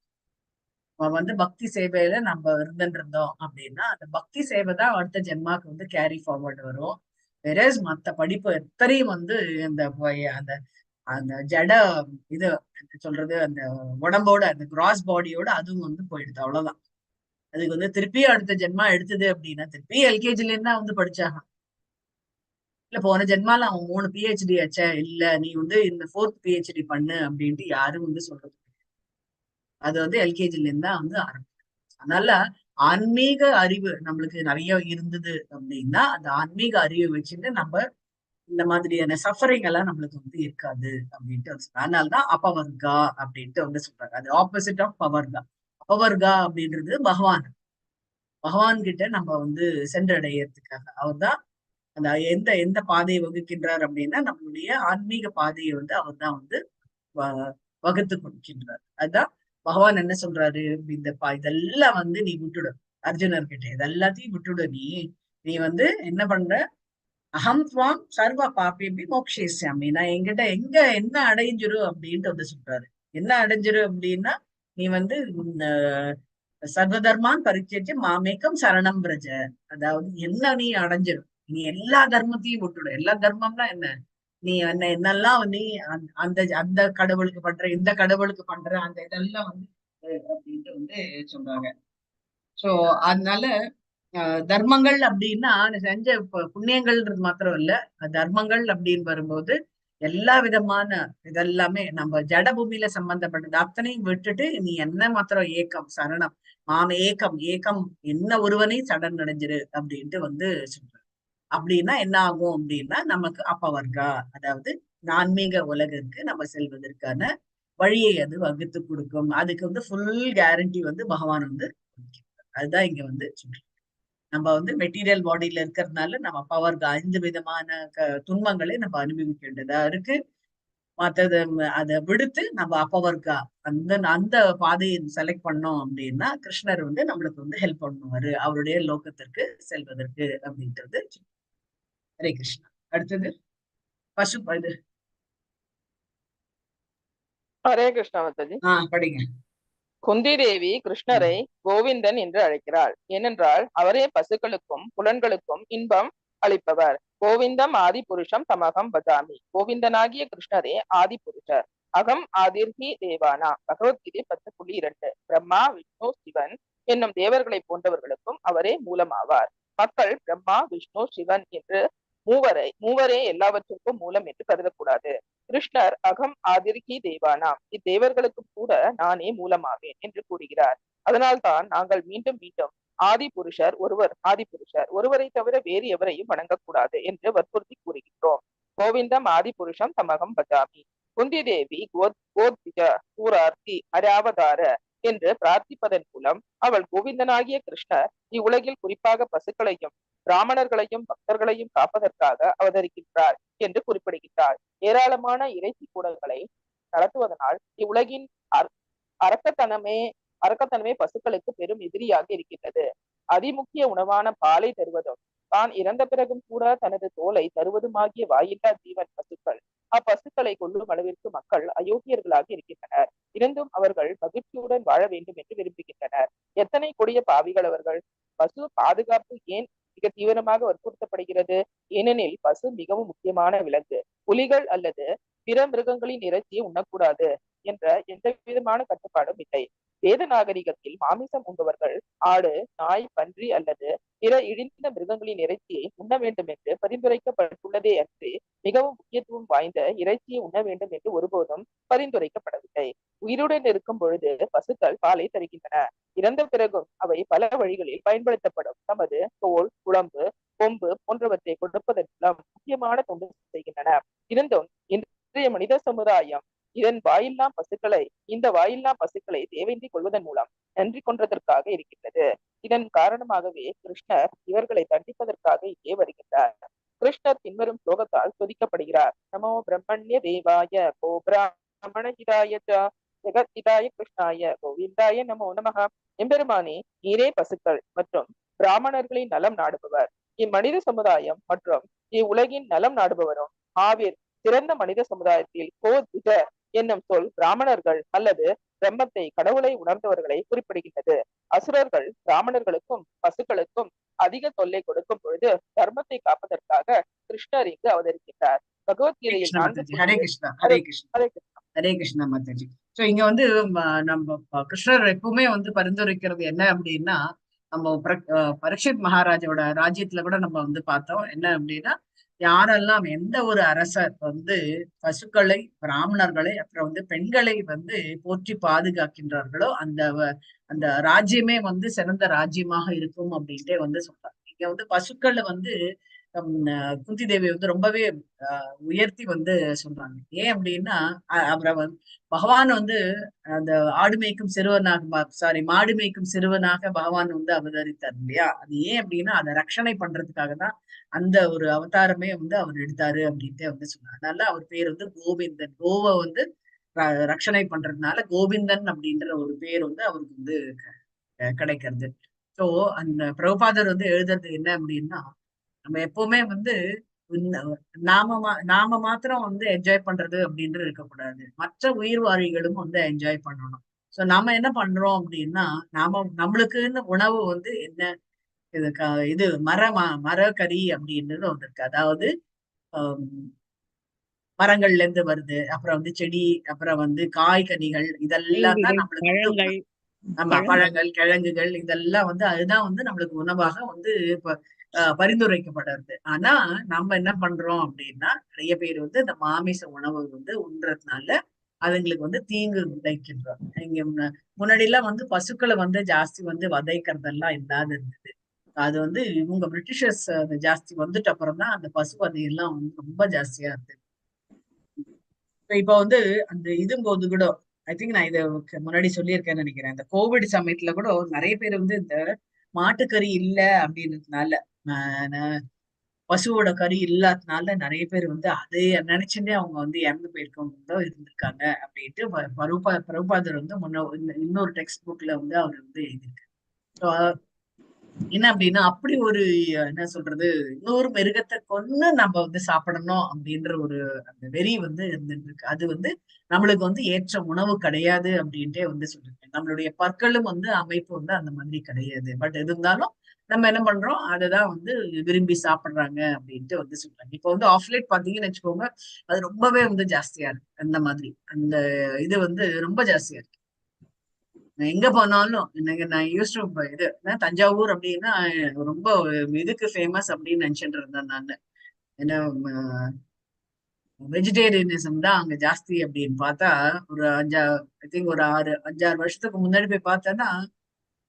A: வந்து பக்தி சேவையில நம்ம இருந்தோம் அப்படின்னா அந்த பக்தி சேவை தான் அடுத்த ஜென்மாக்கு வந்து கேரி ஃபார்வர்ட் வரும். வெரஸ் மத்த படிப்பு எத்தனையும் வந்து இந்த அந்த அந்த ஜட இது என்ன சொல்றது, அந்த உடம்போட அந்த கிராஸ் பாடியோட அதுவும் வந்து போயிடுது, அவ்வளவுதான். அதுக்கு வந்து திருப்பி அடுத்த ஜென்மா எடுத்தது அப்படின்னா திருப்பி எல்கேஜில இருந்தா வந்து படிச்சாங்க. இல்ல போன ஜென்மால அவன் 3 பிஹெச்டி ஆச்சா, இல்ல நீ வந்து இந்த 4th பிஹெச்டி பண்ணு அப்படின்ட்டு யாரும் வந்து சொல்றது. அது வந்து எல்கேஜில இருந்தா வந்து ஆரம்பிக்கும். அதனால ஆன்மீக அறிவு நம்மளுக்கு நிறைய இருந்தது அப்படின்னா அந்த ஆன்மீக அறிவை வச்சுட்டு நம்ம இந்த மாதிரியான சஃபரிங் எல்லாம் நம்மளுக்கு வந்து இருக்காது அப்படின்ட்டு சொல்றாங்க. அதனாலதான் அபவர்கா அப்படின்ட்டு வந்து சொல்றாங்க. அது ஆப்போசிட் ஆஃப் பவர்கா. அபவர்கா அப்படின்றது பகவான். பகவான் கிட்ட நம்ம வந்து சென்றடையறதுக்காக அவர்தான் அந்த எந்த எந்த பாதையை வகுக்கின்றார் அப்படின்னா நம்மளுடைய ஆன்மீக பாதையை வந்து அவர் தான் வந்து வகுத்து கொடுக்கின்றார். அதுதான் பகவான் என்ன சொல்றாரு, இதெல்லாம் வந்து நீ விட்டுடு. அர்ஜுனர் கிட்ட இதெல்லாத்தையும் விட்டுடு. நீ வந்து என்ன பண்ற, அகம் துவாம் சர்வ பாப்பேபி மோக்ஷேஸ்யாமி, நான் என்கிட்ட என்ன அடைஞ்சிரு அப்படின்ட்டு வந்து சொல்றாரு. என்ன அடைஞ்சிரு அப்படின்னா நீ வந்து சர்வதர்மான் பரிச்சேச்சு மாமேக்கம் சரணம் பிரஜ, அதாவது என்ன நீ அடைஞ்சிரும். நீ எல்லா தர்மத்தையும் விட்டுடு. எல்லா தர்மம்னா என்ன, நீ என்னெல்லாம் நீ அந்த அந்த கடவுளுக்கு பண்ற, இந்த கடவுளுக்கு பண்ற அந்த இதெல்லாம் வந்து அப்படின்ட்டு வந்து சொல்றாங்க. சோ அதனால தர்மங்கள் அப்படின்னா செஞ்ச புண்ணியங்கள்ன்றது மாத்திரம் இல்ல, தர்மங்கள் அப்படின்னு வரும்போது எல்லா விதமான இதெல்லாமே நம்ம ஜட பூமியில சம்பந்தப்பட்டது அத்தனையும் விட்டுட்டு நீ என்ன மாத்திரம் ஏக்கம் சரணம் மாம ஏக்கம் ஏக்கம் என்ன ஒருவனை சடன் அடைஞ்சிரு அப்படின்ட்டு வந்து சொல்ற. அப்படின்னா என்ன ஆகும் அப்படின்னா நமக்கு அப்பவர்கா, அதாவது ஆன்மீக உலகிற்கு நம்ம செல்வதற்கான வழியை அது வகுத்து கொடுக்கும். அதுக்கு வந்து ஃபுல் கேரண்டி வந்து பகவான் வந்து கொடுக்கிறார். அதுதான் இங்க வந்து சொல்றேன். நம்ம வந்து மெட்டீரியல் பாடியில இருக்கிறதுனால நம்ம பவர்கா 5 விதமான துன்பங்களை நம்ம அனுபவிக்க வேண்டியதா இருக்கு. மற்றது அதை விடுத்து நம்ம அப்பவர்கா அந்த அந்த பாதையை செலக்ட் பண்ணோம் அப்படின்னா கிருஷ்ணர் வந்து நம்மளுக்கு வந்து ஹெல்ப் பண்ணுவாரு அவருடைய லோகத்திற்கு செல்வதற்கு அப்படின்றது. ஹரே கிருஷ்ணா. அடுத்தது பசு இது
C: ஹரே கிருஷ்ணா மாதாஜி.
A: படிங்க.
C: குந்தி தேவி கிருஷ்ணரை கோவிந்தன் என்று அழைக்கிறாள். ஏனென்றால் அவரே பசுக்களுக்கும் புலன்களுக்கும் இன்பம் அளிப்பவர். கோவிந்தம் ஆதி புருஷம் தமகம் பஜாமி. கோவிந்தனாகிய கிருஷ்ணரே ஆதி புருஷர். அகம் ஆதிர்ஹி தேவானா. பகவத்கீதை 10.2. பிரம்மா விஷ்ணு சிவன் என்னும் தேவர்களை போன்றவர்களுக்கும் அவரே மூலமாவார். மக்கள் பிரம்மா விஷ்ணு சிவன் என்று மூவரே எல்லாவற்றிற்கும் மூலம் என்று கருதக்கூடாது. கிருஷ்ணர் அகம் ஆதிர்கி தேவானாம், இத்தேவர்களுக்கும் கூட நானே மூலமாவேன் என்று கூறுகிறார். அதனால்தான் நாங்கள் மீண்டும் மீண்டும் ஆதி புருஷர் ஒருவரை தவிர வேறு எவரையும் வணங்கக்கூடாது என்று வற்புறுத்தி கூறுகின்றோம். கோவிந்தம் ஆதி புருஷம் தமகம் பஜாமி. குந்தி தேவி கோத்விஜ சூரார்த்தி அராவதார என்று பிரார்த்திப்பதன் மூலம் அவள் கோவிந்தனாகிய கிருஷ்ணர் இவ்வுலகில் குறிப்பாக பசுக்களையும் பிராமணர்களையும் பக்தர்களையும் காப்பதற்காக அவதரிக்கின்றார் என்று குறிப்பிடுகின்றார். ஏராளமான இறைச்சி கூடங்களை நடத்துவதனால் இவ்வுலகின் அரக்கத்தனமே பசுக்களுக்கு பெரும் எதிரியாக இருக்கின்றது. அதிமுக்கிய உணவான பாலை தருவதும் தான் இறந்த பிறகும் கூட தனது தோலை தருவதுமாகிய வாயில்லா ஜீவன் பசுக்கள். அப்பசுக்களை கொள்ளும் அளவிற்கு மக்கள் அயோக்கியர்களாக இருக்கின்றனர். இருந்தும் அவர்கள் மகிழ்ச்சியுடன் வாழ வேண்டும் என்று விரும்புகின்றனர். எத்தனை கொடிய பாவிகள் அவர்கள்! பசு பாதுகாப்பு ஏன் மிக தீவிரமாக வற்புறுத்தப்படுகிறது? ஏனெனில் பசு மிகவும் முக்கியமான விலங்கு. புலிகள் அல்லது பிற மிருகங்களின் இறைச்சியை உண்ணக்கூடாது என்ற எந்த விதமான கட்டுப்பாடும் இல்லை. வேத நாகரிகத்தில் மாமிசம் உண்பவர்கள் ஆடு, நாய், பன்றி அல்லது பிற இழிந்த மிருகங்களின் இறைச்சியை உண்ண வேண்டும் என்று பரிந்துரைக்கப்பட்டுள்ளதே அன்றி மிகவும் முக்கியத்துவம் வாய்ந்த இறைச்சியை உண்ண வேண்டும் என்று ஒருபோதும் பரிந்துரைக்கப்படவில்லை. உயிருடன் இருக்கும் பொழுது பசுக்கள் பாலை தருகின்றன. இறந்த பிறகும் அவை பல வழிகளில் பயன்படுத்தப்படும் தமது தோல், குழம்பு, கொம்பு போன்றவற்றை கொடுப்பதன் மூலம் முக்கியமான தொண்டு செய்கின்றன. இருந்தும் இன்றைய மனித சமுதாயம் இந்த வாயில்லா பசுக்களை தேவையின்றி கொள்வதன் மூலம் நன்றி கொன்றதற்காக இருக்கின்றது. இதன் காரணமாகவே கிருஷ்ணர் இவர்களை தண்டிப்பதற்காக இங்கே வருகின்றார். கிருஷ்ணர் பின்வரும் ஸ்லோகத்தால் துதிக்கப்படுகிறார். நமோ பிரம்மண்ய தேவாய கோ பிராமண ஹிதாய ஜெகத் ஹிதாய கிருஷ்ணாய கோவிந்தாய நமோ நமக. எம்பெருமானே, நீரே பசுக்கள் மற்றும் பிராமணர்களின் நலம் நாடுபவர், இம்மனித சமுதாயம் மற்றும் இவ்வுலகின் நலம் நாடுபவரும் ஆவீர். சிறந்த மனித சமுதாயத்தில் கோதிக என்னும் சொல் பிராமணர்கள் அல்லது பிரம்மத்தை, கடவுளை உணர்ந்தவர்களை குறிப்பிடுகின்றது. அசுரர்கள் பிராமணர்களுக்கும் பசுக்களுக்கும் அதிக தொல்லை கொடுக்கும் பொழுது தர்மத்தை காப்பதற்காக கிருஷ்ணர் இங்கு அவதரிக்கின்றார். பகவத்கீதையில்
A: ஹரே கிருஷ்ணா, ஹரே கிருஷ்ணா,
C: ஹரே கிருஷ்ணா.
A: ஹரே கிருஷ்ணா மாதாஜி. சோ இங்க வந்து நம்ம கிருஷ்ணர் எப்பவுமே வந்து பரிந்துரைக்கிறது என்ன அப்படின்னா, நம்ம பரீட்சித் மகாராஜோட ராஜ்யத்துல கூட நம்ம வந்து பார்த்தோம் என்ன அப்படின்னா, யாரெல்லாம் எந்த ஒரு அரசர் வந்து பசுக்களை, பிராமணர்களை, அப்புறம் வந்து பெண்களை வந்து போற்றி பாதுகாக்கின்றார்களோ அந்த ராஜ்யமே வந்து சிறந்த ராஜ்யமாக இருக்கும் அப்படின்ட்டே வந்து சொல்றாங்க. இங்க வந்து பசுக்களை வந்து குந்தி தேவி வந்து ரொம்பவே உயர்த்தி வந்து சொல்றாங்க. ஏன் அப்படின்னா அவரை வந்து பகவான் வந்து அந்த ஆடு மேய்க்கும் சிறுவனாக மாடு மேய்க்கும் சிறுவனாக பகவான் வந்து அவதரித்தார் இல்லையா? அது ஏன் அப்படின்னா அதை ரட்சணை பண்றதுக்காக தான் அந்த ஒரு அவதாரமே வந்து அவர் எடுத்தாரு அப்படின்ட்டு வந்து சொன்னார். அதனால அவர் பேர் வந்து கோவிந்தன். கோவை வந்து ரட்சணை பண்றதுனால கோவிந்தன் அப்படின்ற ஒரு பேர் வந்து அவருக்கு வந்து கிடைக்கிறது. சோ அந்த பிரபுபாதர் வந்து எழுதுறது என்ன அப்படின்னா, நம்ம எப்பவுமே வந்து நாம மாத்திரம் வந்து என்ஜாய் பண்றது அப்படின்றது இருக்கக்கூடாது. மற்ற உயிர் வாழிகளும் வந்து என்ஜாய் பண்ணணும். சோ நாம என்ன பண்றோம் அப்படின்னா, நம்மளுக்குன்னு உணவு வந்து என்ன இது மரக்கறி அப்படின்றது ஒன்று இருக்கு. அதாவது மரங்கள்ல இருந்து வருது, அப்புறம் வந்து செடி, அப்புறம் வந்து காய்கனிகள், இதெல்லாம் தான் நம்மளுக்கு வந்து ஆமா பழங்கள், கிழங்குகள், இதெல்லாம் வந்து அதுதான் வந்து நம்மளுக்கு உணவாக வந்து இப்ப பரிந்துரைக்கப்படுறது. ஆனா நம்ம என்ன பண்றோம் அப்படின்னா, நிறைய பேர் வந்து இந்த மாமிச உணவு வந்து உண்றதுனால அதுங்களுக்கு வந்து தீங்கு விளைக்கின்றோம். இங்க முன்னாடி எல்லாம் வந்து பசுக்களை வந்து ஜாஸ்தி வந்து வதைக்கிறதெல்லாம் இல்லாத இருந்தது. அது வந்து இவங்க பிரிட்டிஷர்ஸ் ஜாஸ்தி வந்துட்டு அப்புறம் தான் அந்த பசு வதை எல்லாம் வந்து ரொம்ப ஜாஸ்தியா இருந்தது. இப்ப வந்து அந்த இதும்போது கூட ஐ திங்க் நான் இதை முன்னாடி சொல்லியிருக்கேன்னு நினைக்கிறேன். இந்த கோவிட் சமயத்துல கூட நிறைய பேர் வந்து இந்த மாட்டுக்கறி இல்ல அப்படின்றதுனால பசுவோட கறி இல்லாததுனால நிறைய பேர் வந்து அதை நினைச்சுட்டே அவங்க வந்து இறந்து போயிருக்கவங்க இருந்திருக்காங்க அப்படின்ட்டு பிரபுபாதர் வந்து இன்னொரு டெக்ஸ்ட் புக்ல வந்து அவர் வந்து எழுதியிருக்காரு. என்ன அப்படின்னா அப்படி ஒரு என்ன சொல்றது, இன்னொரு மிருகத்தை கொன்னு நம்ம வந்து சாப்பிடணும் அப்படின்ற ஒரு அந்த வெறி வந்து இருந்துட்டு இருக்கு. அது வந்து நம்மளுக்கு வந்து ஏற்ற உணவு கிடையாது அப்படின்ட்டே வந்து சொல்லிருக்கேன். நம்மளுடைய பற்களும் வந்து அமைப்பு வந்து அந்த மாதிரி கிடையாது. பட் இருந்தாலும் நம்ம என்ன பண்றோம், அததான் வந்து விரும்பி சாப்பிடுறாங்க அப்படின்ட்டு வந்து சொல்றாங்க. இப்போ வந்து ஆஃப்லைட் பாத்தீங்கன்னு வச்சுக்கோங்க, அது ரொம்பவே வந்து ஜாஸ்தியா இருக்கு. அந்த மாதிரி அந்த இது வந்து ரொம்ப ஜாஸ்தியா இருக்கு. எங்க போனாலும் எனக்கு நான் யூஸ் இது தஞ்சாவூர் அப்படின்னா ரொம்ப இதுக்கு ஃபேமஸ் அப்படின்னு நினைச்சிட்டு இருந்தேன் நான். ஏன்னா வெஜிடேரியனிசம் தான் அங்க ஜாஸ்தி அப்படின்னு பார்த்தா ஒரு ஐ திங்க் ஒரு 5-6 வருஷத்துக்கு முன்னாடி போய் பார்த்தேன்னா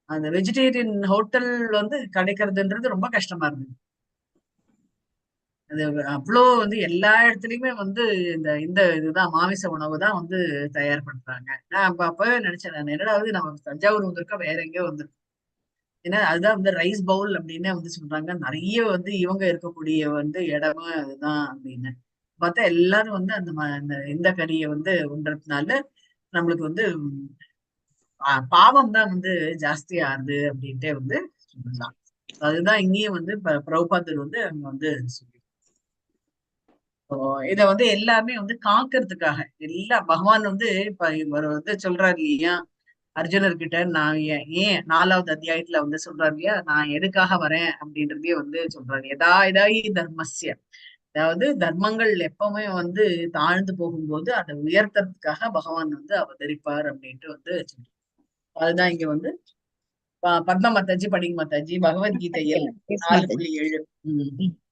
A: அந்த வெஜிடேரியன் ஹோட்டல் வந்து கிடைக்கிறதுன்றது ரொம்ப கஷ்டமா இருந்தது. அது அவ்வளோ வந்து எல்லா இடத்துலயுமே வந்து இந்த இதுதான் மாமிச உணவு தான் வந்து தயார் பண்றாங்க. நான் அப்பவே நினைச்சேன், நான் என்னடாவது நம்ம தஞ்சாவூர் வந்திருக்கோம், வேற எங்கேயோ வந்திருக்கோம். ஏன்னா அதுதான் வந்து ரைஸ் பவுல் அப்படின்னு வந்து சொல்றாங்க. நிறைய வந்து இவங்க இருக்கக்கூடிய வந்து இடமும் அதுதான் அப்படின்னு பார்த்தா எல்லாரும் வந்து இந்த கறியை வந்து உண்றதுனால நம்மளுக்கு வந்து பாவம் தான் வந்து ஜாஸ்தி ஆகுது அப்படின்ட்டே வந்து சொல்லலாம். அதுதான் இங்கேயும் வந்து பிரபுபாதர் வந்து அங்க வந்து சொல்லி இத வந்து எல்லாமே வந்து காக்கிறதுக்காக எல்லாம் பகவான் வந்து இப்ப இவர் வந்து சொல்றாரு இல்லையா அர்ஜுனர்கிட்ட, நான் ஏன் 4வது அத்தியாயத்துல வந்து சொல்றாரு இல்லையா, நான் எதுக்காக வரேன் அப்படின்றதே வந்து சொல்றாரு. எதாயி தர்மஸ்ய, அதாவது தர்மங்கள் எப்பவுமே வந்து தாழ்ந்து போகும்போது அதை உயர்த்துறதுக்காக பகவான் வந்து அவதரிப்பார் அப்படின்ட்டு வந்து சொல்றாரு. அதுதான் இங்க வந்து பத்ம மாதாஜி படிங்க மாதாஜி பகவத்கீதையில் 4.7.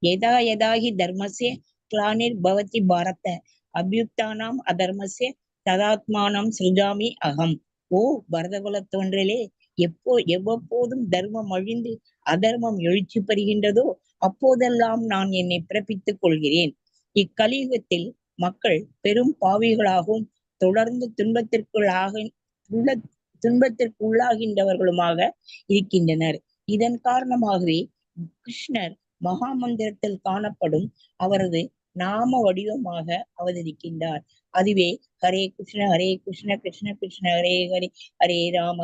D: यदा यदा हि धर्मस्य ग्लानिर्भवति भारत अभ्युत्थानम् अधर्मस्य तदात्मानं सृजामि अहम्. ஓ பரதகுல தோன்றலே, எவ்வப்போதும் தர்மம் அழிந்து அதர்மம் எழுச்சி பெறுகின்றதோ அப்போதெல்லாம் நான் என்னை பிறப்பித்துக் கொள்கிறேன். இக்கலியுகத்தில் மக்கள் பெரும் பாவிகளாகவும் தொடர்ந்து துன்பத்திற்குள்ளாகின்றவர்களுமாக இருக்கின்றனர். இதன் காரணமாகவே கிருஷ்ணர் மகாமந்திரத்தில் காணப்படும் அவரது நாம வடிவமாக அவதரிக்கின்றார். அதுவே ஹரே கிருஷ்ண கிருஷ்ண கிருஷ்ண ஹரே ஹரே, ஹரே ராம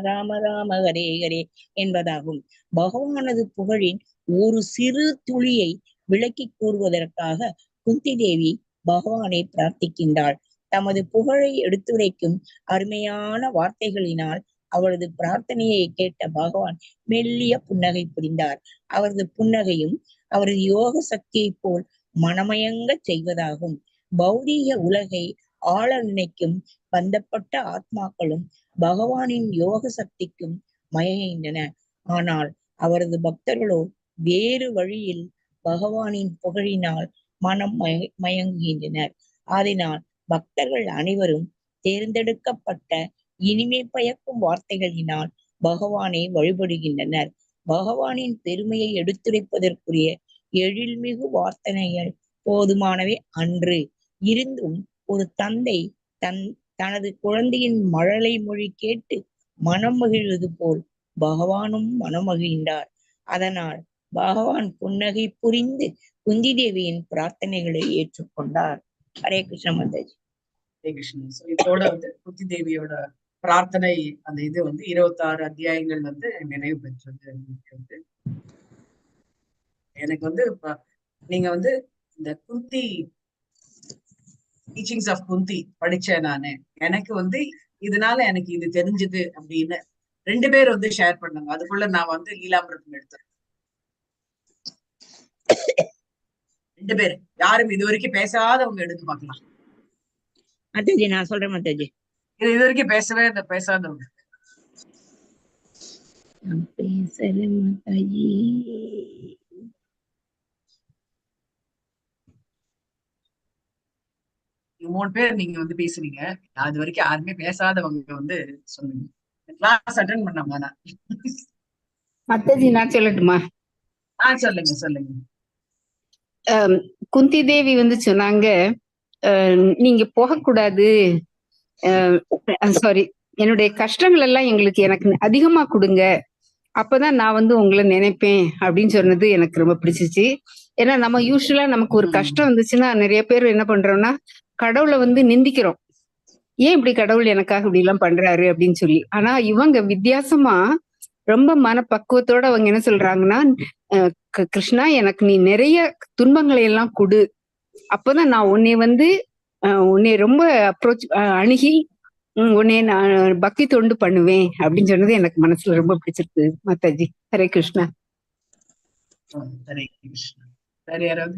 D: ராம ராம ஹரே ஹரே என்பதாகும். பகவானது புகழின் ஒரு சிறு துளியை விளக்கி கூறுவதற்காக குந்தி தேவி பகவானை பிரார்த்திக்கின்றாள். தமது புகழை எடுத்துரைக்கும் அருமையான வார்த்தைகளினால் அவரது பிரார்த்தனையை கேட்ட பகவான் மெல்லிய புன்னகை புரிந்தார். அவரது புன்னகையும் அவரது யோக சக்தியை போல் மனமயங்க செய்வதாகும். பௌதீக உலகை ஆள நினைக்கும் பந்தப்பட்ட ஆத்மாக்களும் பகவானின் யோக சக்திக்கும் மயங்குகின்றன. ஆனால் அவரது பக்தர்களோ வேறு வழியில் பகவானின் புகழினால் மனம் மயங்குகின்றனர். அதனால் பக்தர்கள் அனைவரும் தேர்ந்தெடுக்கப்பட்ட இனிமை பயக்கும் வார்த்தைகளினால் பகவானை வழிபடுகின்றனர். பகவானின் பெருமையை எடுத்துரைப்பதற்குரிய எழில்மிகு வார்த்தைகள் போதுமானவை அன்று. இருந்தும் ஒரு தந்தை தனது குழந்தையின் மழலை மொழி கேட்டு மனம் மகிழ்வது போல் பகவானும் மனம் மகிழ்ந்தார். அதனால் பகவான் புன்னகை புரிந்து குந்தி தேவியின் பிரார்த்தனைகளை ஏற்றுக்கொண்டார். ஹரே கிருஷ்ண மாதாஜி.
A: ஹரே கிருஷ்ணன். ஸோ இதோட குந்தி தேவியோட பிரார்த்தனை அந்த இது 26 அத்தியாயங்கள் நிறைவு பெற்றது. எனக்கு நீங்க இந்த குந்தி டீச்சிங்ஸ் ஆஃப் குந்தி படிச்சேன் நானு. எனக்கு இதனால எனக்கு இது தெரிஞ்சது அப்படின்னு 2 பேர் ஷேர் பண்ணாங்க. அதுக்குள்ள நான் லீலாமிருதம் எடுத்தேன். 2 பேர் யாரும் இது வரைக்கும் பேசாதவங்க எடுத்து பார்க்கலாம்.
D: மாதாஜி நான் சொல்றேன் மாதாஜி.
A: இது வரைக்கும் பேசாதவங்க
D: பேசல மாதாஜி.
A: நீங்க 3 பேர் நீங்க பேசுறீங்க. அது வரைக்கும் யாருமே பேசாதவங்க சொல்லுங்க. கிளாஸ் அட்டென்ட் பண்ணாம
E: மாதாஜி நான் சொல்லட்டுமா?
A: சொல்லுங்க.
E: குந்தி தேவி சொன்னாங்க, நீங்க போகக்கூடாது, சாரி, என்னுடைய கஷ்டங்கள் எல்லாம் எனக்கு அதிகமா கொடுங்க, அப்பதான் நான் உங்களை நினைப்பேன் அப்படின்னு சொன்னது எனக்கு ரொம்ப பிடிச்சிச்சு. ஏன்னா நம்ம யூஸ்வலா நமக்கு ஒரு கஷ்டம் வந்துச்சுன்னா நிறைய பேர் என்ன பண்றோம்னா கடவுளை நிந்திக்கிறோம். ஏன் இப்படி கடவுள் எனக்காக இப்படி எல்லாம் பண்றாரு அப்படின்னு சொல்லி. ஆனா இவங்க வித்தியாசமா ரொம்ப மனப்பக்குவத்தோட அவங்க என்ன சொல்றாங்கன்னா, கிருஷ்ணா எனக்கு நீ நிறைய துன்பங்களை எல்லாம் கொடு, அப்பதான் நான் உன்னை ரொம்ப அணுகி உன்னை நான் பக்தி தொண்டு பண்ணுவேன் அப்படின்னு சொன்னது எனக்கு மனசுல ரொம்ப பிடிச்சிருக்கு மாதாஜி. ஹரே கிருஷ்ணா.
A: ஹரே கிருஷ்ணா. வேற யாராவது?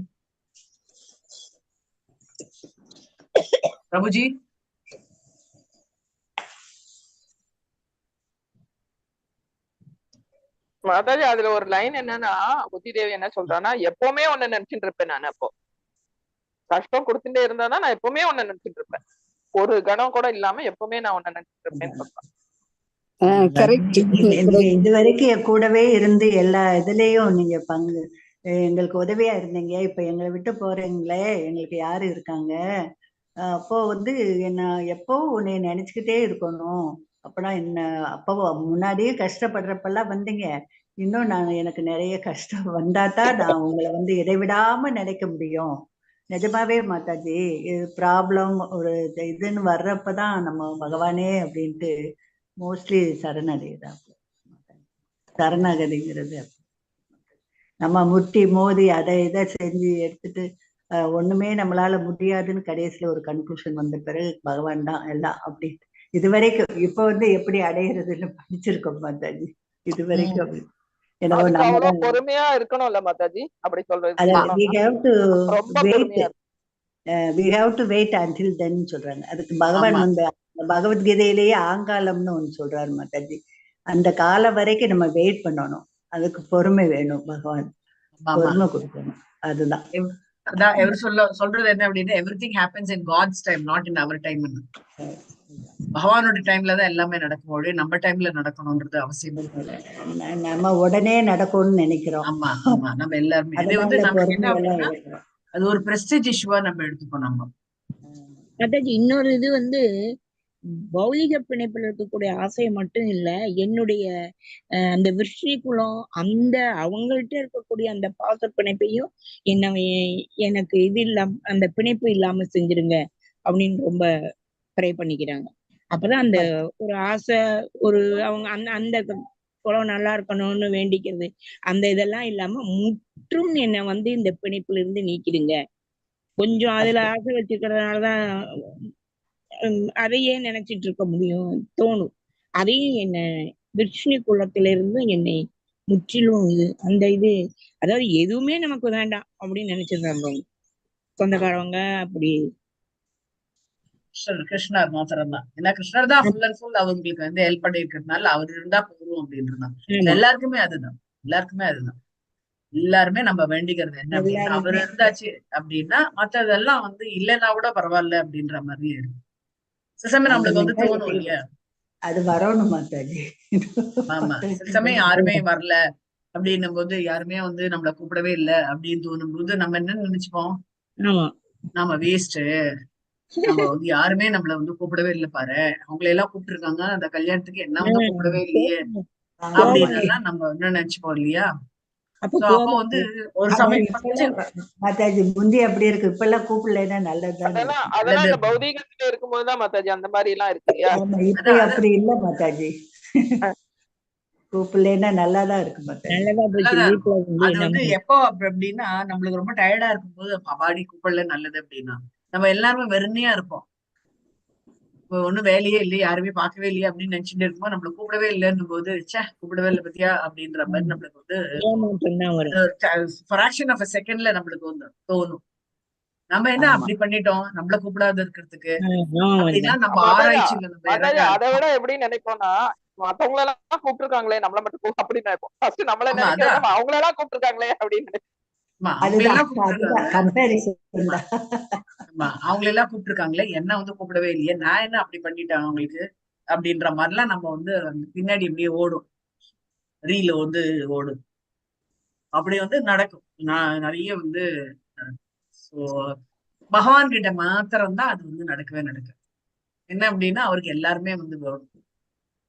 A: பிரபுஜி.
C: மாதாஜி அதுல ஒரு லைன் என்னன்னா, குந்தி தேவி என்ன சொல்றான்னா, எப்பவுமே உன்னை நினைச்சுட்டு இருப்பேன் நான். அப்போ கஷ்டம் கொடுத்துட்டே இருந்தாதான் நான் எப்பவுமே உன்னை நினைச்சிட்டு இருப்பேன், ஒரு கணம் கூட இல்லாம எப்பவுமே நான் உன்னை நினைச்சிட்டு இருப்பேன்னு சொல்றேன்.
B: இதுவரைக்கும் என் கூடவே இருந்து எல்லா இதுலயும் நீங்க எங்களுக்கு உதவியா இருந்தீங்க. இப்ப எங்களை விட்டு போறீங்களே, எங்களுக்கு யாரு இருக்காங்க? அப்போ என்ன எப்போ உன்னை நினைச்சுக்கிட்டே இருக்கணும். அப்படா என்ன அப்போ முன்னாடியே கஷ்டப்படுறப்பெல்லாம் வந்தீங்க. இன்னும் எனக்கு நிறைய கஷ்டம் வந்தாதான் நான் உங்களை இடைவிடாம நினைக்க முடியும். நிஜமாவே மாதாஜி, இது ப்ராப்ளம் ஒரு இதுன்னு வர்றப்பதான் நம்ம பகவானே அப்படின்ட்டு மோஸ்ட்லி சரணாகதிங்கிறது. நம்ம முட்டி மோதி அதை இதை செஞ்சு எடுத்துட்டு ஒண்ணுமே நம்மளால முடியாதுன்னு கடைசியில ஒரு கன்க்ளூஷன் வந்த பிறகு பகவான் தான் எல்லாம் அப்படின்னு இதுவரைக்கும் இப்ப எப்படி அடையிறதுன்னு படிச்சிருக்கோம் மாதாஜி. இதுவரைக்கும் அப்படி
C: பொறுமையா இருக்கணும்ல மாதாஜி, அப்படி சொல்றது.
B: we have to wait until then சொல்றாங்க. அதுக்கு பகவான் பகவத்கீதையிலேயே ஆங்காலம்னு ஒண்ணு சொல்றாரு மாதாஜி. அந்த காலம் வரைக்கும் நம்ம வெயிட் பண்ணணும். அதுக்கு பொறுமை வேணும். பகவான் பொறுமை கொடுக்கணும். அதுதான்
A: சொல்றது என்ன அப்படின்னா, everything happens in God's time, not in our time. பகவானோட டைம்ல தான் எல்லாமே நடக்கும். நம்ம டைம்ல நடக்கணும்ன்றது அவசியம் இல்லை.
B: நம்ம உடனே நடக்கும்னு நினைக்கிறோம்.
A: ஆமா ஆமா, நம்ம எல்லாருமே நமக்கு என்ன அப்படின்னா அது ஒரு பிரஸ்டீஜ் இஷ்யூவா நம்ம எடுத்துக்கணும். நம்ம
D: அதாச்சும் இன்னொரு இது பௌதிக பிணைப்புல இருக்கக்கூடிய ஆசையை மட்டும் இல்ல, என்னுடைய அந்த விருஷ்ணி குலம் அந்த அவங்கள்ட்ட இருக்கக்கூடிய அந்த பாச பிணைப்பையும் என்ன எனக்கு இது இல்லாம அந்த பிணைப்பு இல்லாம செஞ்சிருங்க அப்படின்னு ரொம்ப ப்ரே பண்ணிக்கிறாங்க. அப்பதான் அந்த ஒரு ஆசை, ஒரு அவங்க அந்த அந்த குலம் நல்லா இருக்கணும்னு வேண்டிக்கிறது, அந்த இதெல்லாம் இல்லாம முற்றும் என்னை வந்து இந்த பிணைப்புல இருந்து நீக்கிடுங்க. கொஞ்சம் அதுல ஆசை வச்சுக்கிறதுனாலதான் அதையே நினைச்சிட்டு இருக்க முடியும் தோணும். அதையும் என்ன விஷ்ணு குலத்திலிருந்து என்னை முற்றிலும் அந்த இது, அதாவது எதுவுமே நமக்கு வேண்டாம் அப்படின்னு நினைச்சிருந்தாங்க சொந்தக்காரவங்க. அப்படி
A: கிருஷ்ணர் மாத்திரம் தான். ஏன்னா கிருஷ்ணர் தான் ஃபுல் அண்ட் ஃபுல் அவங்களுக்கு வந்து ஹெல்ப் பண்ணி இருக்கிறதுனால அவர் இருந்தா போதும் அப்படின்றதான். எல்லாருக்குமே அதுதான், எல்லாருக்குமே அதுதான். எல்லாருமே நம்ம வேண்டிக்கிறது என்ன அப்படின்னா அவர் இருந்தாச்சு அப்படின்னா மத்ததெல்லாம் வந்து இல்லைன்னா கூட பரவாயில்ல அப்படின்ற மாதிரியே இருக்கு. சில சமயம் நம்மளுக்கு வந்து தோணும் இல்லையா,
B: அது வரணும் மாதாஜி.
A: ஆமா சில சமயம் யாருமே வரல அப்படின்னும் போது, யாருமே வந்து நம்மள கூப்பிடவே இல்லை அப்படின்னு தோணும் போது நம்ம என்ன நினைச்சுப்போம், நாம வேஸ்ட், நம்ம வந்து யாருமே நம்மள வந்து கூப்பிடவே இல்லை பாரு, அவங்களை எல்லாம் கூப்பிட்டு இருக்காங்க அந்த கல்யாணத்துக்கு, என்ன வந்து கூப்பிடவே இல்லையே அப்படின்னு நம்ம என்ன நினைச்சுப்போம் இல்லையா. அப்போ வந்து ஒரு சமயம்
B: மாதாஜி முந்தி அப்படி இருக்கு, இப்ப எல்லாம் கூப்பிடலைன்னா நல்லதுதான்.
C: அதெல்லாம் இந்த பௌதீகத்துல இருக்கும்போதுதான் மாதாஜி அந்த மாதிரி எல்லாம் இருக்கு இல்லையா.
B: இப்ப அப்படி இல்ல மாதாஜி, கூப்பிடலைன்னா நல்லாதான் இருக்கு மாதாஜி.
A: அது வந்து எப்போ அப்படின்னா நம்மளுக்கு ரொம்ப டயர்டா இருக்கும்போது பாடி கூப்பிடல நல்லது அப்படின்னா நம்ம எல்லாருமே வெறுமையா இருப்போம், ஒண்ணும் வேலையே இல்லையே யாருமே பார்க்கவே இல்லையே அப்படின்னு நினைச்சுட்டு இருக்கும்போது நம்மள கூப்பிடவே இல்லைன்னும் போது சே கூப்பிடவே இல்லை பத்தியா அப்படின்ற மாதிரி நம்மளுக்கு வந்து ஃபிராக்ஷன் ஆஃப் அ செகண்ட்ல நம்மளுக்கு வந்து தோணும், நம்ம என்ன அப்படி பண்ணிட்டோம் நம்மள கூப்பிடாத இருக்கிறதுக்கு அப்படின்னா நம்ம ஆராய்ச்சியில நம்ம
C: அதை விட எப்படி நினைப்போம்னா மத்தவங்கள எல்லாம் கூப்பிட்டுருக்காங்களே நம்மள மட்டும் அப்படி நினைப்போம். ஃபர்ஸ்ட் நம்மள நினைக்கிறோம் அவங்கள எல்லாம் கூப்பிட்டுருக்காங்களே அப்படின்னு.
A: அவங்கள எல்லாம் கூப்பிட்டுருக்காங்களே என்ன வந்து கூப்பிடவே இல்லையே, நான் என்ன அப்படி பண்ணிட்டேன் அவங்களுக்கு அப்படின்ற மாதிரிலாம் நம்ம வந்து பின்னாடி இப்படியே ஓடும், ரீல வந்து ஓடும், அப்படி வந்து நடக்கும். நான் நிறைய வந்து பகவான் கிட்ட மாத்திரம்தான் அது வந்து நடக்கவே நடக்கும். என்ன அப்படின்னா அவருக்கு எல்லாருமே வந்து வரும்.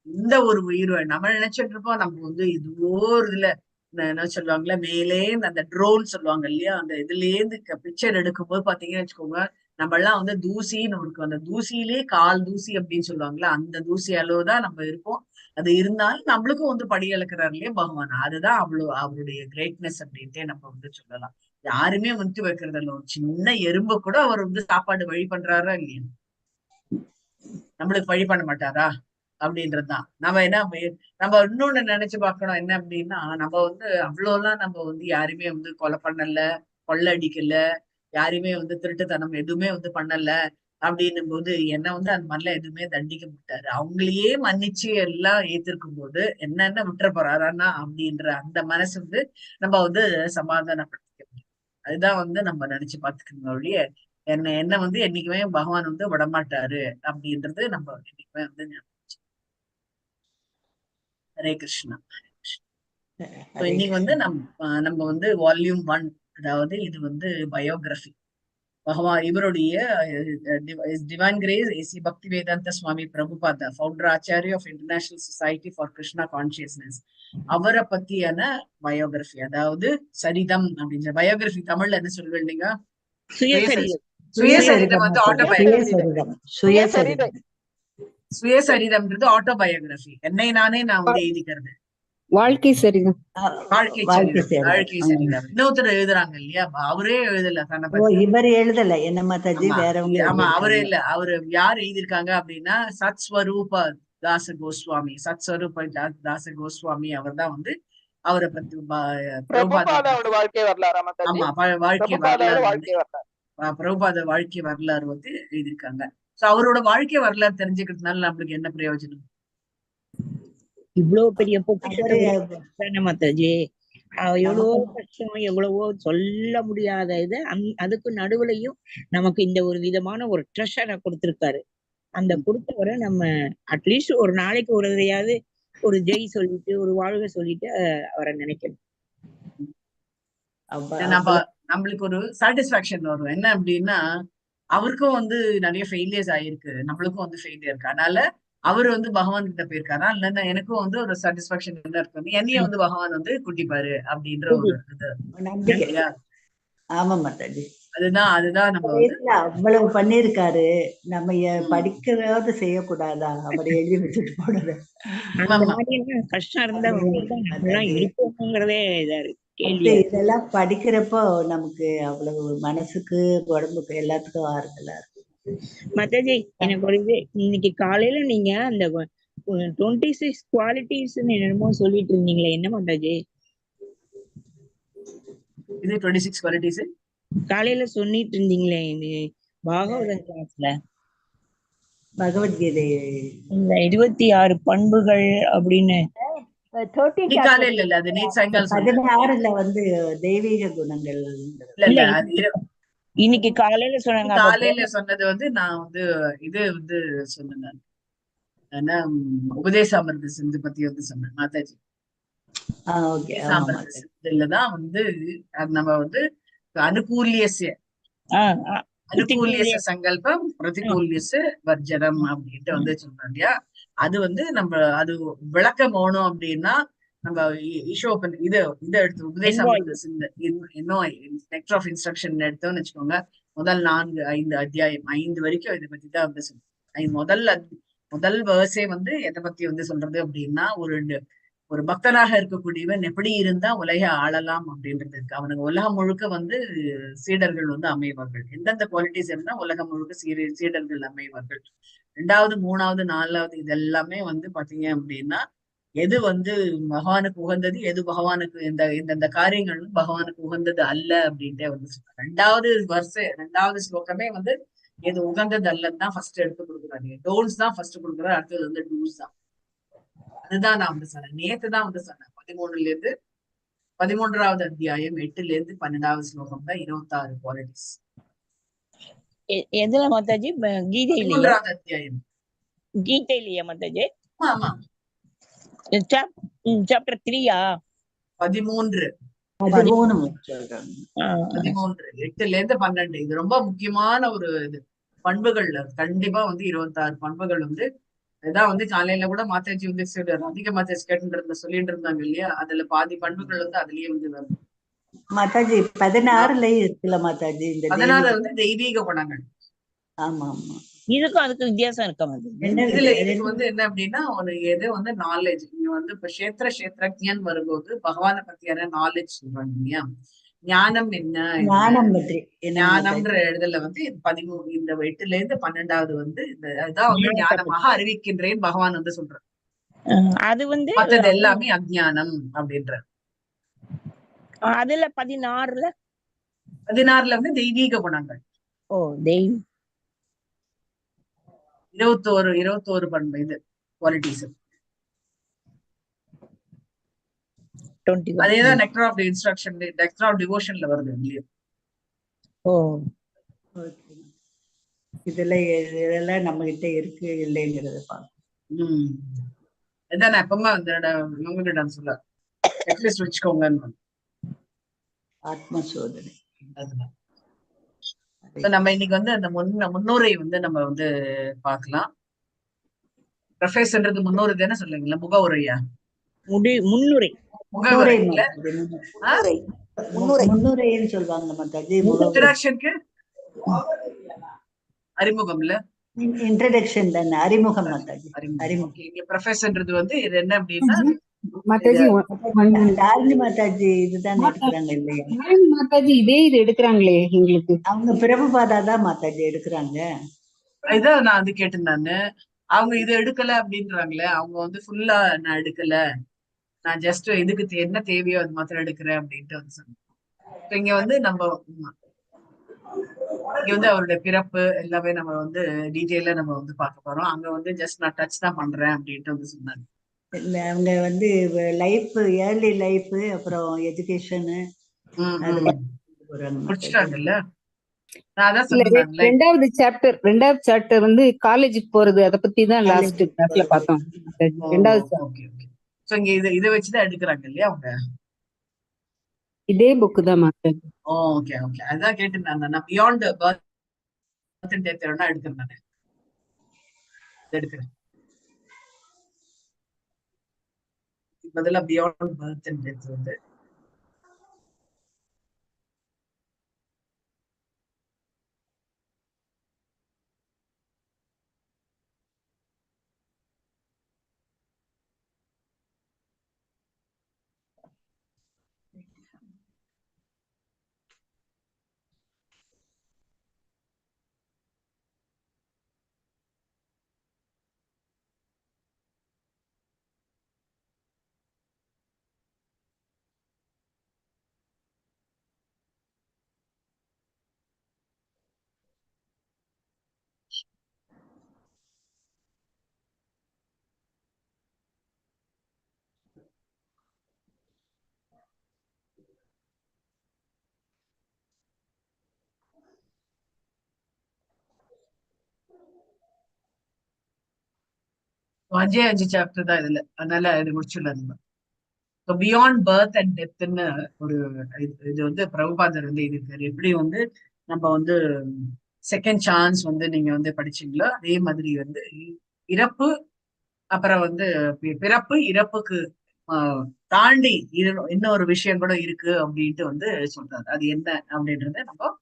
A: இந்த ஒரு உயிர் நம்ம நினைச்சிட்டு இருப்போம் நம்ம வந்து இதுவோ ஒரு இதுல என்ன சொல்லுவாங்கல்ல, மேலே அந்த ட்ரோன் சொல்லுவாங்க இல்லையா, அந்த இதுல இருந்து பிக்சர் எடுக்கும் போது பாத்தீங்கன்னு வச்சுக்கோங்க, நம்ம எல்லாம் வந்து தூசின்னு இருக்கும், அந்த தூசியிலே கால் தூசி அப்படின்னு சொல்லுவாங்கல்ல, அந்த தூசி அளவுதான் நம்ம இருப்போம். அது இருந்தாலும் நம்மளுக்கும் வந்து படி இழக்கிறாரு இல்லையா பகவான், அதுதான் அவ்வளவு அவருடைய கிரேட்னஸ் அப்படின்ட்டே நம்ம வந்து சொல்லலாம். யாருமே வந்து வைக்கிறது இல்ல, ஒரு சின்ன எறும்பு கூட அவர் வந்து சாப்பாடு வழி பண்றாரா இல்லையா, நம்மளுக்கு வழி பண்ண மாட்டாரா அப்படின்றதுதான். நம்ம என்ன நம்ம இன்னொன்னு நினைச்சு பார்க்கணும் என்ன அப்படின்னா, நம்ம வந்து அவ்வளவுலாம் நம்ம வந்து யாருமே வந்து கொலை பண்ணல, கொள்ளை அடிக்கல, யாருமே வந்து திருட்டுத்தனம் எதுவுமே வந்து பண்ணல அப்படின்னும் போது என்ன வந்து அந்த மாதிரிலாம் எதுவுமே தண்டிக்க மாட்டாரு. அவங்களையே மன்னிச்சு எல்லாம் ஏத்திருக்கும் போது என்னென்ன விட்டுற போறாரான்னா அப்படின்ற அந்த மனசு வந்து நம்ம வந்து சமாதானப்படுத்திக்க முடியும். அதுதான் வந்து நம்ம நினைச்சு பார்த்துக்கணும் ஒழிய என்ன வந்து என்னைக்குமே பகவான் வந்து விடமாட்டாரு அப்படின்றது நம்ம என்னைக்குமே வந்து ஹரே கிருஷ்ணா. இன்னைக்கு வந்து நம்ம வந்து வால்யூம் 1, அதாவது இது வந்து பயோகிராஃபி பகவான் இவருடைய divine grace A C Bhaktivedanta Swami Prabhupada, founder Acharya of international society for Krishna consciousness, அவரை பத்தியான பயோகிராஃபி, அதாவது சரிதம் அப்படின்ற பயோகிராஃபி. தமிழ்ல என்ன சொல்லுவேன் நீங்க? சுயசரிதம் வந்து ஆட்டோபயோகிராஃபி. சுயசரிதம்ன்றது ஆட்டோபயோகிராஃபி, என்னை நானே நான் வந்து எழுதிக்கிறது,
E: வாழ்க்கை சரிதம்.
A: வாழ்க்கை சரிதம் இன்னொருத்தர் எழுதுறாங்க இல்லையா, அவரே எழுதல தன்னை பத்தி.
B: இவர் எழுதல என்ன மாதாஜி, வேறவங்க.
A: ஆமா அவரே இல்ல, அவரு யார் எழுதியிருக்காங்க அப்படின்னா சத்ஸ்வரூப தாச கோஸ்வாமி, சத்ஸ்வரூப தாச கோஸ்வாமி அவர் தான் வந்து அவரை பத்தி
C: பிரபுபாதாவோட வாழ்க்கை வரலாறு.
A: ஆமா வாழ்க்கை வரலாறு, பிரபுபாத வாழ்க்கை வரலாறு வந்து எழுதியிருக்காங்க. சோ அவரோட வாழ்க்கை வரலாறு தெரிஞ்சுக்கிறதுனால நம்மளுக்கு என்ன பிரயோஜனம்?
D: இவ்வளவு பெரிய பொக்கிஷம் மாதாஜி, எவ்வளவோ கஷ்டம், எவ்வளவோ சொல்ல முடியாத இது, அதுக்கு நடுவுலையும் நமக்கு இந்த ஒரு விதமான ஒரு ட்ரெஷரை கொடுத்திருக்காரு. அந்த கொடுத்தவரை நம்ம அட்லீஸ்ட் ஒரு நாளைக்கு ஒரு இதையாவது ஒரு ஜெய் சொல்லிட்டு ஒரு வாழ்க சொல்லிட்டு அவரை நினைக்கணும்.
A: நம்மளுக்கு ஒரு சாட்டிஸ்பாக்சன் வரும். என்ன அப்படின்னா அவருக்கும் வந்து நிறைய ஃபெயிலியர்ஸ் ஆயிருக்கு, நம்மளுக்கும் வந்து ஃபெயிலியர் இருக்கு. அதனால அவர் வந்து பகவான் கிட்ட போயிருக்காரா, இல்லைன்னா எனக்கும் வந்து ஒரு சாட்டிஸ்பாக்சன் என்ன இருக்கு, என்னையும் வந்து பகவான் வந்து கூட்டிப்பாரு அப்படின்ற ஒரு இது
B: நம்பிக்கை.
A: இல்லையா?
B: ஆமா மாதாஜி.
A: அதுதான் நம்ம வந்து
B: வயசுல அவ்வளவு பண்ணிருக்காரு, நம்ம
A: ம்,
B: படிக்கிறதாவது செய்யக்கூடாதா? அவர் எழுதி வச்சுட்டு போனது.
D: அந்த
A: ஆமா
D: மாதிரி எல்லாம் கஷ்டம் இருந்தா
B: அது
D: உண்மைதான் நம்மளாம்
B: மாதாஜி.
D: இருப்போங்கிறதே இதா இருக்கு,
B: அது
D: கேள்வியா இருக்கு.
B: இதெல்லாம் படிக்கிறப்போ நமக்கு அவ்வளவு மனசுக்கு உடம்புக்கு எல்லாத்துக்கும் ஆறுதலா இருக்கு.
D: மாதாஜி, எனக்கு ஒரு இது, இன்னைக்கு காலையில நீங்க அந்த 26 குவாலிட்டிஸ் என்னமோ சொல்லிட்டு இருந்தீங்களே, என்ன மாதாஜி?
A: இது 26 குவாலிட்டிஸ்
D: காலையில சொல்லிட்டு இருந்தீங்களே இது பாகவதம் கிளாஸ்ல,
B: பகவத்கீதை
D: இந்த 26 பண்புகள் அப்படின்னு.
B: 13
A: இன்னைக்கு காலையில இல்ல, அது நேற்று சாயங்காலம் சொன்னேன்.
B: 16ல வந்து தெய்வீக குணங்கள்.
A: இல்ல
D: இல்ல,
A: இல்ல, அது
D: இன்னைக்கு காலையில சொன்னாங்க. அப்ப
A: காலையில சொன்னது வந்து நான் வந்து இது வந்து சொன்னேன் நான். ஏன்னா உபதேசாமிர்த சிந்து பத்தி வந்து சொன்னேன் மாதாஜி.
B: ஓகே. ஆமா
A: உபதேசாமிர்த
B: மாதாஜி.
A: சிந்துலதான் வந்து அது நம்ம வந்து அனுகூல்யஸ்ய
D: ஆஹ் ஆஹ்
A: அனுகூல்யச சங்கல்பம் பிரதிகூல்யச வர்ஜனம் அப்படின்ட்டு வந்து சொல்றோம் இல்லையா? அது வந்து நம்ம அது விளக்க போனோம் அப்படின்னா நம்ம ஈஷோபன் இதை எடுத்து உபதேசாமிர்த சிந்து இன்னும் நெக்ஸ்ட் ஆஃப் இன்ஸ்ட்ரக்ஷன் எடுத்தோம்னு வச்சுக்கோங்க. முதல் 4-5 அத்தியாயம் 5 வரைக்கும் இதை பத்தி தான் வந்து சொல்லுங்க. முதல் வேர்ஸே வந்து எதை பத்தி வந்து சொல்றது அப்படின்னா, ஒரு பக்தனாக இருக்கக்கூடியவன் எப்படி இருந்தா உலக ஆளலாம் அப்படின்றது இருக்கு. அவனுக்கு உலகம் முழுக்க வந்து சீடர்கள் வந்து அமைவார்கள். எந்தெந்த குவாலிட்டிஸ் இருந்தா உலகம் முழுக்க சீடர்கள் அமைவார்கள். 2வது 3வது 4வது இதெல்லாமே வந்து பாத்தீங்க அப்படின்னா, எது வந்து பகவானுக்கு உகந்தது, எது பகவானுக்கு இந்த காரியங்கள் பகவானுக்கு உகந்தது அல்ல அப்படின்ட்டே வந்து சொல்றாங்க. 2வது ஸ்லோகமே வந்து எது உகந்தது அல்லன்னு தான் ஃபர்ஸ்ட் எடுத்து கொடுக்குறாரு. டோல்ஸ் தான் ஃபர்ஸ்ட் கொடுக்குறாரு, அடுத்தது வந்து டூல்ஸ் தான். அதுதான் நான் வந்து சொன்னேன், நேத்து தான் வந்து சொன்னேன். 13வது அத்தியாயம் 8ல இருந்து 12வது ஸ்லோகம் தான் 26 குவாலிட்டிஸ்.
D: எதுல மாதாஜி? கீதையிலயா?
A: 13வது அத்தியாயம்.
D: கீதையிலயா மாதாஜி?
A: ஆமா,
D: சாப்டர் 3யா?
A: 13
B: சொல்றாங்க.
A: 8ல இருந்து 12. இது ரொம்ப முக்கியமான ஒரு இது. பண்புகள்ல கண்டிப்பா வந்து 26 பண்புகள் வந்து இதான் வந்து காலையில கூட மாதாஜி வந்து அதிக மாதாஜி கேட்டு சொல்லிட்டு இருந்தாங்க இல்லையா? அதுல பாதி பண்புகள் வந்து அதுலயே வந்து வருது.
B: மாதாஜி 16லயும் இருக்குல்ல மாதாஜி இந்த
A: 16 வந்து தெய்வீக குணங்கள்.
B: ஆமா ஆமா.
D: இதுக்கும் அதுக்கு வித்தியாசம் இருக்கா மாதாஜி?
A: இதுக்கு வந்து என்ன அப்படின்னா, ஒரு எது வந்து நாலேஜ். நீங்க வந்து இப்ப கஷேத்திரஜன் வரும்போது பகவானை பத்தியான நாலேஜ் சொல்றாங்க இல்லையா? ஞானம் என்ன?
B: ஞானம் பற்றி
A: ஞானம்ன்ற இடத்துல வந்து 13 இந்த 8ல இருந்து 12வது வந்து அதுதான் வந்து ஞானமாக அறிவிக்கின்றேன் பகவான் வந்து சொல்றாரு.
D: அது வந்து
A: மற்றது எல்லாமே அஜ்ஞானம் அப்படின்ற.
D: அதுல 16ல
A: 16ல வந்து தெய்வீக குணங்கள்.
D: ஓ தெய்வ
A: 21 பண்பு இது குவாலிட்டிஸ்.
D: 21.
A: அதேதான் nectar of instruction, nectar of டிவோஷன்ல வருது இல்லையா?
D: ஓ
B: இதெல்லாம் நம்ம கிட்ட இருக்கு இல்லைங்கிறத பார்க்கணும்.
A: இதான் நான் எப்பவுமே வந்து இவங்ககிட்ட சொல்ல செக்லிஸ்ட் வச்சுக்கோங்கன்னு.
B: ஆத்ம சோதனை.
A: அதுதான் நம்ம இன்னைக்கு வந்து அந்த முன்னுரை வந்து நம்ம வந்து பார்க்கலாம். ப்ரொஃபஸர்ன்றது முன்னோரு தானே சொல்லுங்களா? முகவுரையா?
D: முன்னுரை.
A: முகவுரை இல்ல,
B: முன்னுரைன்னு சொல்லுவாங்க மாதாஜி.
A: இன்ட்ரோடக்ஷனுக்கு அறிமுகம் இல்ல,
B: இன்ட்ரோடக்ஷன் தானே, அறிமுகம் மாதாஜி. அறிமுகம்.
A: இங்க ப்ரொஃபஸர்ன்றது வந்து இது என்ன அப்படின்னா
E: மாதாஜி
B: டாலினி மாதாஜி இதுதான் எடுக்கிறாங்க இல்லையா?
E: மாதாஜி இது எடுக்கிறாங்களே எங்களுக்கு.
B: அவங்க பிரபுபாதா தான் மாதாஜி எடுக்கிறாங்க.
A: இதான் நான் வந்து கேட்டிருந்தானு. அவங்க இது எடுக்கல அப்படின்றாங்களே, அவங்க வந்து ஃபுல்லா நான் எடுக்கல, நான் ஜஸ்ட் இதுக்கு என்ன தேவையோ அது மாத்திரம் எடுக்கிறேன் அப்படின்ட்டு வந்து சொன்னேன். இங்க வந்து நம்ம இங்க வந்து அவருடைய பிறப்பு எல்லாமே நம்ம வந்து டீட்டெயிலா நம்ம வந்து பார்க்க போறோம். அங்க வந்து ஜஸ்ட் நான் டச் தான் பண்றேன் அப்படின்ட்டு வந்து சொன்னாங்க.
B: அவங்க வந்து லைஃப், ஏர்லி லைஃப், அப்புறம் எஜுகேஷன்
A: முடிச்சிட்டாங்கல்ல. நான் அதான் சொன்னேன்,
E: 2வது சாப்டர் வந்து காலேஜுக்கு போறது, அதை பத்தி தான் லாஸ்ட் கிளாஸ்ல பார்த்தோம். 2வது
A: சோ இங்க இதை வச்சுதான் எடுக்கிறாங்க இல்லையா அவங்க?
E: இதே புக் தான் மாதாஜி.
A: ஓகே. அதான் கேட்டிருந்தாங்க. நான் பியாண்ட் பர்த் அண்ட் டெத் வேணா எடுக்கிறேன், நான் எடுக்கிறேன். பதிலா பியாண்ட் பர்த் அண்ட் டெத் வந்து அஞ்சு சாப்டர் தான் இதுல, அதனால இது முடிச்சிடலாம். பியாண்ட் பர்த் அண்ட் டெத்ன்னு ஒரு இது வந்து பிரபுபாதர் வந்து இது எப்படி வந்து நம்ம வந்து செகண்ட் சான்ஸ் வந்து நீங்க வந்து படிச்சீங்களோ அதே மாதிரி வந்து இறப்பு, அப்புறம் வந்து பிறப்பு இறப்புக்கு தாண்டி இன்னொரு விஷயம் கூட இருக்கு அப்படின்ட்டு வந்து சொல்றாரு. அது என்ன அப்படின்றத நம்ம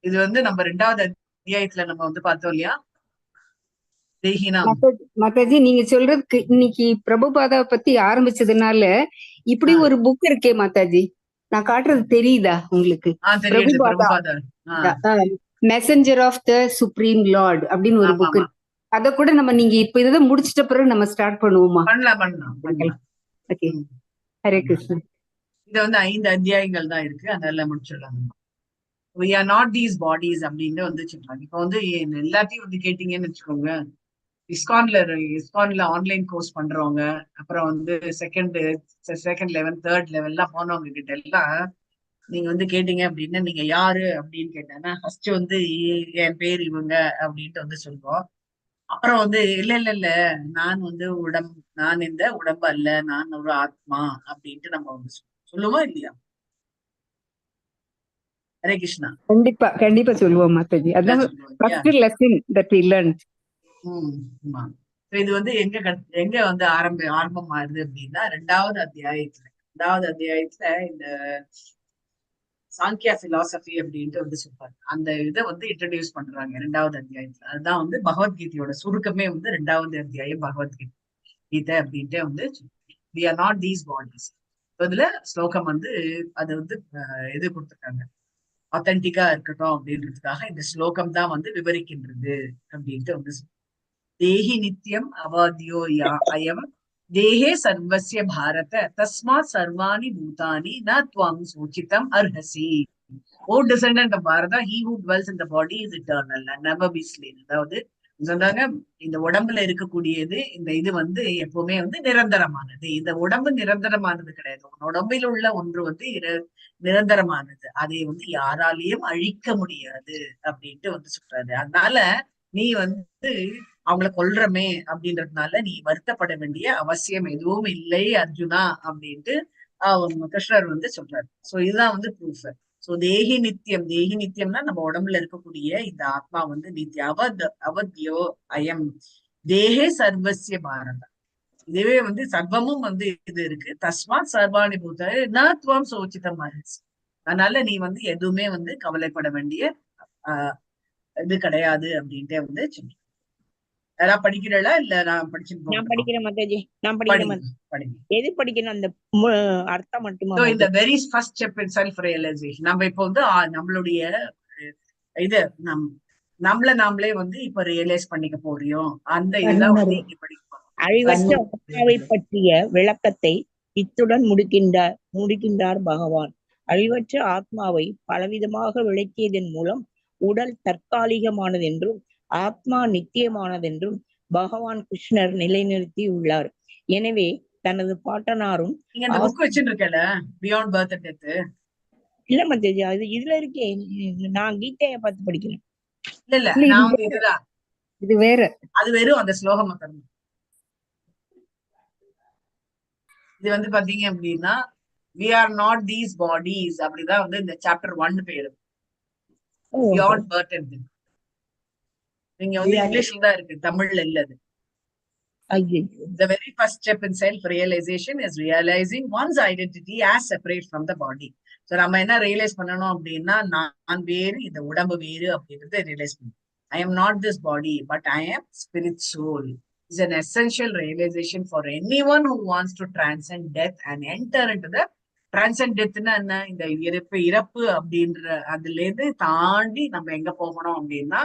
A: இது வந்து நம்ம 2வது அத்தியாயத்துல நம்ம வந்து பார்த்தோம் இல்லையா,
E: மாதாஜி நீங்க சொல்றதுக்கு இன்னைக்கு பிரபுபாதாவை பத்தி ஆரம்பிச்சதுனால இப்படி ஒரு புக் இருக்கே மாதாஜி, நான் காட்டுறது தெரியுதா உங்களுக்கு? Prabhupada messenger of the supreme lord அப்படின்னு ஒரு புக் இருக்கு. அத கூட நம்ம நீங்க இப்ப இதை முடிச்சிட்ட பிறகு நம்ம ஸ்டார்ட் பண்ணுவோமா?
A: பண்ணலாம்.
E: ஓகே, ஹரே கிருஷ்ணன்.
A: இது வந்து 5 அத்தியாயங்கள் தான் இருக்கு, அதனால முடிச்சிடலாம். we are not these bodies அப்படின்னு வந்து சொல்றாங்க. இப்ப வந்து எல்லாத்தையும் வந்து கேட்டீங்கன்னு வச்சுக்கோங்க, இஸ்கான்ல ஆன்லைன் கோர்ஸ் பண்றவங்க, அப்புறம் வந்து செகண்ட் லெவல் தேர்ட் லெவல்லாம் போனவங்க கிட்ட எல்லாம் நீங்க வந்து கேட்டீங்க அப்படின்னா, நீங்க யாரு அப்படின்னு கேட்டேன்னா ஃபர்ஸ்ட் வந்து என் பேர் இவங்க அப்படின்ட்டு வந்து சொல்லுவோம். அப்புறம் வந்து இல்ல நான் வந்து நான் இந்த உடம்பு அல்ல, நான் ஒரு ஆத்மா அப்படின்ட்டு நம்ம வந்து சொல்லுவோம் இல்லையா? ஹரே கிருஷ்ணா.
E: கண்டிப்பா சொல்லுவோம் மாதாஜி. அதான் first lesson that we learned.
A: இது வந்து எங்க வந்து ஆரம்பம் ஆகுது அப்படின்னா 2வது அத்தியாயத்துல இந்த சாங்கியா பிலாசபி அப்படின்ட்டு வந்து சொல்றாங்க. அந்த இதை வந்து இன்ட்ரடியூஸ் பண்றாங்க 2வது அத்தியாயத்துல. அதுதான் வந்து பகவத்கீதையோட சுருக்கமே வந்து 2வது அத்தியாயம் பகவத்கீதை அப்படின்ட்டு வந்து we are not these bodies. இதுல ஸ்லோகம் வந்து அது வந்து இது கொடுத்துருக்காங்க, ஆத்தென்டிக்கா இருக்கட்டும் அப்படின்றதுக்காக இந்த ஸ்லோகம் தான் வந்து விவரிக்கின்றது அப்படின்ட்டு வந்து தேஹி நித்தியம் அவாத்யோ அயம் தேஹே சர்வஸ்ய பாரத தஸ்மாத் சர்வாணி பூதானி ந த்வம் சூச்சிதம் அர்ஹசி. O descendant of Bharata, he who dwells in the body is eternal and never be slain. அதாவது சொன்னாங்க, இந்த உடம்புல இருக்கக்கூடியது இந்த இது வந்து எப்பவுமே வந்து நிரந்தரமானது. இந்த உடம்பு நிரந்தரமானது கிடையாது. உடம்பில் உள்ள ஒன்று வந்து நிரந்தரமானது, அதை வந்து யாராலையும் அழிக்க முடியாது அப்படின்ட்டு வந்து சொல்றாரு. அதனால நீ வந்து அவங்கள கொல்றமே அப்படின்றதுனால நீ வருத்தப்பட வேண்டிய அவசியம் எதுவும் இல்லை அர்ஜுனா அப்படின்ட்டு கிருஷ்ணர் வந்து சொல்றாரு. சோ இதுதான் வந்து ப்ரூஃப். சோ தேஹி நித்தியம்னா நம்ம உடம்புல இருக்கக்கூடிய இந்த ஆத்மா வந்து நித்திய அவத்யோ அயம் தேஹே சர்வசிய பாரதம். இதுவே வந்து சர்வமும் வந்து இது இருக்கு. தஸ்மாத் சர்வாணி பூத நத்வம் சோச்சிதம் அர்ஹசி. அதனால நீ வந்து எதுவுமே வந்து கவலைப்பட வேண்டிய இது கிடையாது அப்படின்ட்டு வந்து சொல்றேன். யாராவது படிக்கிறீங்களா இல்ல நான் படிச்சுட்டு
D: நான் படிக்கிறேன் மாதாஜி, நான் படிக்கிறேன். எது படிக்கணும்? அந்த அர்த்தம் மட்டுமா?
A: இந்த very first step in self realisation. நம்ம இப்ப வந்து நம்மளுடைய இது நம்மள நாமளே வந்து இப்ப ரியலைஸ் பண்ணிக்க போறோம். அந்த இதெல்லாம் வந்து இங்க படிக்க போறோம்.
D: அழிவற்ற ஆத்மாவை பற்றிய விளக்கத்தை இத்துடன் முடிக்கின்றார் பகவான். அழிவற்ற ஆத்மாவை பலவிதமாக விளக்கியதன் மூலம் உடல் தற்காலிகமானதென்றும் ஆத்மா நித்தியமானதென்றும் பகவான் கிருஷ்ணர் நிலைநிறுத்தி உள்ளார். எனவே தனது பாட்டனாரும்
A: பியாண்ட் பர்த் அண்ட் டெத்
D: இல்ல மத்தேஜி, அது இதுல இருக்கே. நான் கீதையை பார்த்து படிக்கிறேன்.
A: இல்ல நான் வந்து இதுதான்,
E: இது வேற,
A: அது வெறும் அந்த ஸ்லோகம் மட்டும். இது வந்து பாத்தீங்க அப்படின்னா we are not these bodies அப்படிதான் வந்து இந்த சாப்டர் 1 பேரு.
D: ஓஹோ.
A: Beyond birth and death. நீங்க வந்து இங்கிலீஷ்ல தான் இருக்கு, தமிழ்ல இல்ல அது.
D: ஐயோ.
A: The very first step in self-realization is realizing one's identity as separate from the body. So நம்ம என்ன ரியலைஸ் பண்ணணும் அப்படின்னா, நான் வேறு, இந்த உடம்பு வேறு அப்படின்றத ரியலைஸ் பண்ணணும். I am not this body, but I am spirit soul. It's an essential realization for anyone who wants to transcend death and enter into the transcend deathனா என்ன, இந்த இறப்பு அப்படின்ற அதுல இருந்து தாண்டி நம்ம எங்க போகணும் அப்படின்னா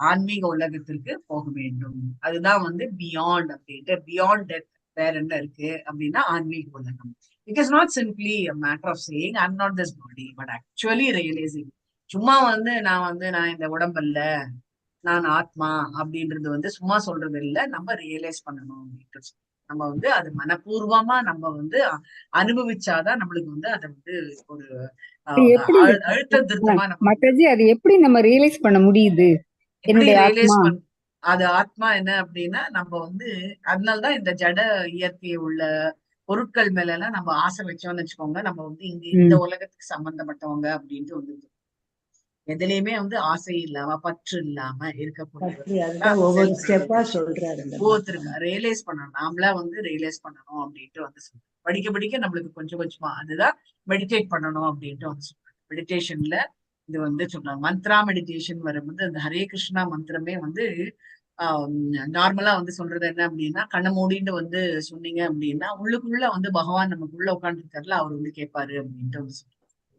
A: ஆன்மீக உலகத்திற்கு போக வேண்டும். அதுதான் வந்து பியாண்ட் அப்படின்ட்டு. பியாண்ட் டெத் வேற என்ன இருக்கு அப்படின்னா ஆன்மீக உலகம். It is not simply matter of saying I am not this body, but actually realising. சும்மா வந்து நான் இந்த உடம்பல்ல, நான் ஆத்மா அப்படின்றது வந்து சும்மா சொல்றது இல்லை, நம்ம ரியலைஸ் பண்ணணும் அப்படின்ட்டு. நம்ம வந்து அது மனப்பூர்வமா நம்ம வந்து அனுபவிச்சாதான் நம்மளுக்கு வந்து அதை வந்து ஒரு
E: எப்படி
A: அழுத்த திருத்தமா நம்ம
E: மாதாஜி அது எப்படி நம்ம ரியலைஸ் பண்ண முடியுது?
A: எப்படி ரியலைஸ் பண்ண, அது ஆத்மா என்ன அப்படின்னா நம்ம வந்து அதனாலதான் இந்த ஜட இயற்கை உள்ள பொருட்கள் மேல எல்லாம் நம்ம ஆசை வச்சோம்னு வச்சுக்கோங்க, நம்ம வந்து இங்க இந்த உலகத்துக்கு சம்பந்தப்பட்டவங்க அப்படின்ட்டு வந்து எதுலயுமே வந்து ஆசை இல்லாம பற்று இல்லாம இருக்கக்கூடிய ரியலைஸ் பண்ணணும். நாமளா வந்து ரியலைஸ் பண்ணணும் அப்படின்ட்டு வந்து சொல்றோம். படிக்க படிக்க நம்மளுக்கு கொஞ்சம் கொஞ்சமா அதுதான் மெடிடேட் பண்ணணும் அப்படின்ட்டு வந்து சொல்றாங்க. மெடிடேஷன்ல இது வந்து சொல்றாங்க மந்த்ரா மெடிடேஷன் வரும்போது அந்த ஹரே கிருஷ்ணா மந்திரமே வந்து நார்மலா வந்து சொல்றது என்ன அப்படின்னா, கண்ணை மூடிட்டு வந்து சொன்னீங்க அப்படின்னா உள்ளுக்குள்ள வந்து பகவான் நமக்குள்ள உட்கார்ந்து இருக்காருல, அவர் வந்து கேட்பாரு அப்படின்ட்டு வந்து சொல்றாங்க.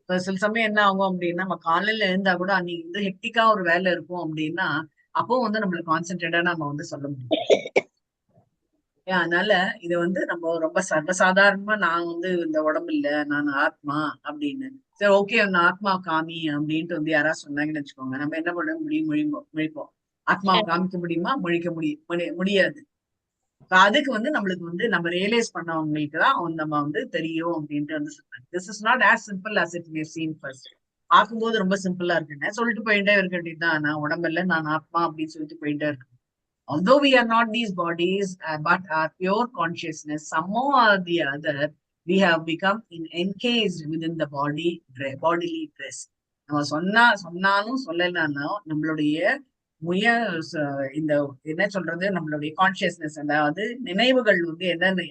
A: சில சமயம் என்ன ஆகும் அப்படின்னா, நம்ம காலையில எழுந்தா கூட அன்னைக்கு வந்து ஹெக்டிக்கா ஒரு வேலை இருக்கும் அப்படின்னா அப்போ வந்து நம்மளுக்கு கான்சென்ட்ரேட்டா நம்ம வந்து சொல்ல முடியும். அதனால இது வந்து நம்ம ரொம்ப சர்வசாதாரணமா நான் வந்து இந்த உடம்பு இல்ல, நான் ஆத்மா அப்படின்னு. சரி ஓகே, அந்த ஆத்மா காமி அப்படின்ட்டு வந்து யாராவது சொன்னாங்கன்னு வச்சுக்கோங்க, நம்ம என்ன பண்ண முடியும்? முழிப்போம். ஆத்மாவை காமிக்க முடியுமா? முடியாது. அதுக்கு வந்து நம்மளுக்கு வந்து நம்ம ரியலைஸ் பண்ணவங்களுக்கு தான் நம்ம வந்து தெரியும் அப்படின்ட்டு வந்து சொல்றாங்க. This is not as simple as it may seem first. பார்க்கும்போது ரொம்ப சிம்பிளா இருக்குன்னு சொல்லிட்டு போயிட்டே இருக்க வேண்டியதுதான், நான் உடம்புல நான் ஆத்மா அப்படின்னு சொல்லிட்டு போயிட்டே இருக்கு. Although we are not these bodies, but our pure consciousness, somehow or the other, we have become encased within the bodily dress. நம்ம சொன்னாலும் சொல்லலாம்னாலும் நம்மளுடைய இந்த என்ன சொல்றது, நம்மளுடைய கான்சியஸ்னஸ், அதாவது நினைவுகள் வந்து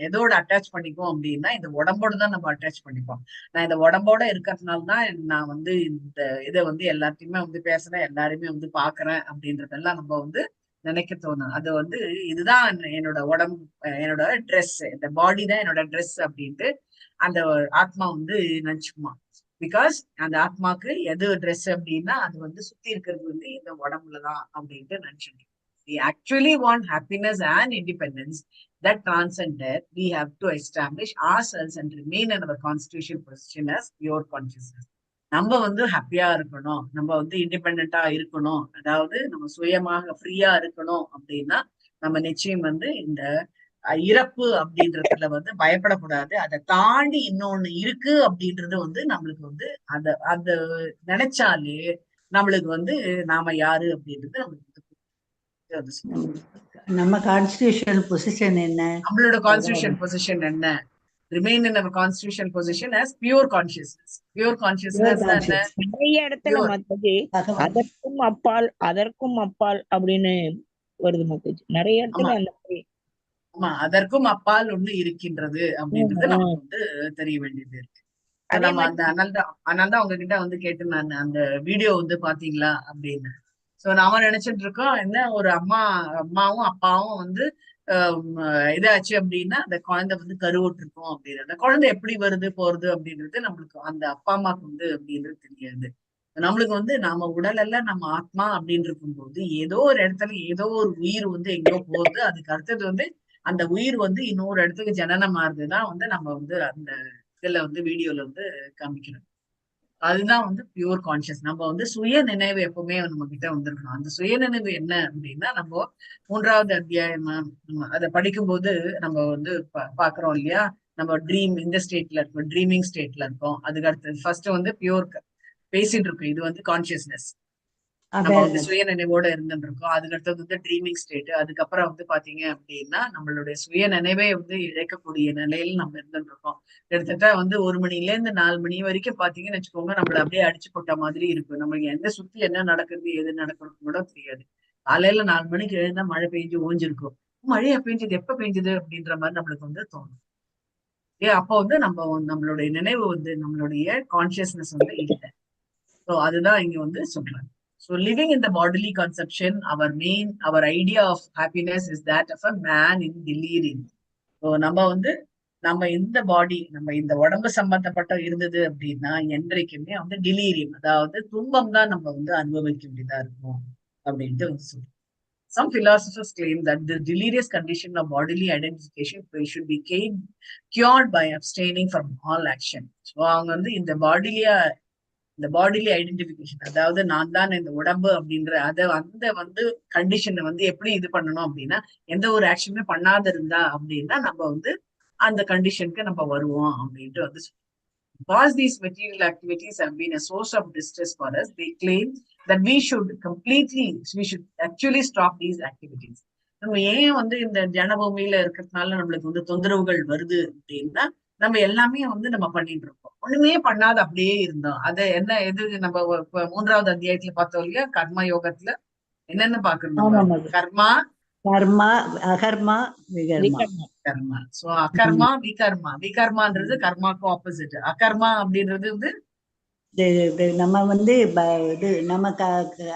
A: எதோட அட்டாச் பண்ணிப்போம் அப்படின்னா இந்த உடம்போட தான் நம்ம அட்டாச் பண்ணிப்போம். நான் இந்த உடம்போட இருக்கிறதுனாலதான் நான் வந்து இந்த இதை வந்து எல்லாத்தையுமே வந்து பேசுறேன், எல்லாருமே வந்து பாக்குறேன் அப்படின்றதெல்லாம் நம்ம வந்து நினைக்க தோணும். அது வந்து இதுதான் என்னோட உடம்பு, என்னோட ட்ரெஸ், இந்த பாடி தான் என்னோட ட்ரெஸ் அப்படின்ட்டு அந்த ஆத்மா வந்து நினைச்சுக்குமா. பிகாஸ் அந்த ஆத்மாக்கு எது ட்ரெஸ் அப்படின்னா அது வந்து சுத்தி இருக்கிறது வந்து இந்த உடம்புலதான் அப்படின்ட்டு நினைச்சுக்கணும். We actually want happiness and independence that transcend death. We have to establish ourselves and remain in our constitutional position as pure consciousness. நம்ம வந்து ஹாப்பியா இருக்கணும், நம்ம வந்து இண்டிபெண்டா இருக்கணும், அதாவது நம்ம சுயமாக ஃப்ரீயா இருக்கணும் அப்படின்னா நம்ம நிச்சயம் வந்து இந்த இறப்பு அப்படின்றதுல வந்து பயப்படக்கூடாது. அதை தாண்டி இன்னொன்னு இருக்கு அப்படின்றது வந்து நம்மளுக்கு வந்து அத நினைச்சாலே நம்மளுக்கு வந்து நாம யாரு அப்படின்றது நம்மளுக்கு
B: நம்ம கான்ஸ்டிடியூஷனல் பொசிஷன் என்ன,
A: நம்மளோட கான்ஸ்டிடியூஷன் பொசிஷன் என்ன, remain in our constitutional position as pure consciousness. Pure consciousness
D: நிறைய இடத்துல மாதாஜி அதற்கும் அப்பால் அப்படின்னு வருது மாதாஜி, நிறைய இடத்துல அந்த மாதிரி.
A: ஆமா, அதற்கும் அப்பால் ஒண்ணு இருக்கின்றது அப்படின்றது நமக்கு வந்து தெரிய வேண்டியது இருக்கு. நம்ம அந்த அதனால்தான் உங்ககிட்ட வந்து கேட்டு நான் அந்த வீடியோ வந்து பாத்தீங்களா அப்படின்னு. சோ நாம நினைச்சிட்டு இருக்கோம் என்ன, ஒரு அம்மாவும் அப்பாவும் வந்து இதாச்சு அப்படின்னா அந்த குழந்தை வந்து கருவுட்டு இருக்கும் அப்படின்னு. அந்த குழந்தை எப்படி வருது போறது அப்படின்றது நம்மளுக்கு அந்த அப்பா அம்மாவுக்கு வந்து அப்படின்றது தெரியாது. நம்மளுக்கு வந்து நாம உடல் எல்லாம் நம்ம ஆத்மா அப்படின்னு இருக்கும் போது ஏதோ ஒரு இடத்துல ஏதோ ஒரு உயிர் வந்து எங்கேயோ போகுது, அதுக்கு அடுத்தது வந்து அந்த உயிர் வந்து இன்னொரு இடத்துக்கு ஜனனம் ஆகுதுதான் வந்து நம்ம வந்து அந்த இதுல வந்து வீடியோல வந்து காமிக்கிறோம். அதுதான் வந்து பியூர் கான்சியஸ். நம்ம வந்து சுய நினைவு எப்பவுமே நம்ம கிட்ட வந்திருக்கணும். அந்த சுய நினைவு என்ன அப்படின்னா, நம்ம 3வது அத்தியாயமா அதை படிக்கும்போது நம்ம வந்து பாக்குறோம் இல்லையா, நம்ம இந்த ஸ்டேட்ல இருக்கோம், ட்ரீமிங் ஸ்டேட்ல இருக்கோம். அதுக்கு அடுத்து ஃபர்ஸ்ட் வந்து பியூர் பேசிட்டு இருக்கோம், இது வந்து கான்சியஸ்னஸ். நம்ம வந்து
B: அவேர்னஸ்.
A: சுய நினைவோட இருந்துட்டு இருக்கோம். அதுக்கடுத்தது வந்து ட்ரீமிங் ஸ்டேட். அதுக்கப்புறம் வந்து பாத்தீங்க அப்படின்னா நம்மளுடைய சுய நினைவே வந்து இழக்கக்கூடிய நிலையில நம்ம இருந்துட்டு இருக்கோம். கிட்டத்தட்ட வந்து 1 மணில இருந்து 4 மணி வரைக்கும் பாத்தீங்கன்னு வச்சுக்கோங்க, நம்மள அப்படியே அடிச்சு போட்ட மாதிரி இருக்கும். நம்மளுக்கு எந்த சுத்தி என்ன நடக்குது எது நடக்குறது கூட தெரியாது. காலையில 4 மணிக்கு எழுந்தா மழை பெஞ்சு ஓஞ்சிருக்கும். மழையா பெஞ்சது எப்ப பெஞ்சது அப்படின்ற மாதிரி நம்மளுக்கு வந்து தோணும். அப்போ வந்து நம்மளுடைய நினைவு வந்து நம்மளுடைய கான்சியஸ்னஸ் வந்து இல்லை. ஸோ அதுதான் இங்க வந்து சொல்றாங்க. So living in the bodily conception, our idea of happiness is that of a man in delirium. So நம்ம இந்த உடம்பு சம்பந்தப்பட்ட இருந்தது அப்படின்னா என்றைக்குமே வந்து டிலீரியம், அதாவது துன்பம் தான் நம்ம வந்து அனுபவிக்க வேண்டியதா இருக்கும் அப்படின்ட்டு வந்து சொல்றோம். Some philosophers claim that the delirious condition of bodily identification should be cured by abstaining from all action. So அவங்க வந்து இந்த பாடிலி ஐடென்டிபிகேஷன், அதாவது நான் தான் இந்த உடம்பு அப்படின்ற அந்த வந்து கண்டிஷனை வந்து எப்படி இது பண்ணணும் அப்படின்னா, எந்த ஒரு ஆக்ஷனுமே பண்ணாத இருந்தா அப்படின்னா நம்ம வந்து அந்த கண்டிஷனுக்கு நம்ம வருவோம் அப்படின்ட்டு வந்து because these material activities have been a source of distress for us, they claim that we should actually stop these activities. நம்ம ஏன் வந்து இந்த ஜனபூமியில இருக்கிறதுனால நம்மளுக்கு வந்து தொந்தரவுகள் வருது அப்படின்னா, நம்ம எல்லாமே வந்து நம்ம பண்ணிட்டு இருக்கோம். ஒண்ணுமே பண்ணாத அப்படியே இருந்தோம். எது நம்ம 3வது அத்தியாயத்துல பார்த்தோம் இல்லையா, கர்ம யோகத்துல என்னென்ன பாக்குறோம். கர்மா,
B: கர்மா, அகர்மா, விகர்மா.
A: கர்மா. சோ அகர்மா, விகர்மா. விகர்மான்றது கர்மாக்கு ஆப்போசிட். அகர்மா அப்படின்றது வந்து
B: நம்ம வந்து நம்ம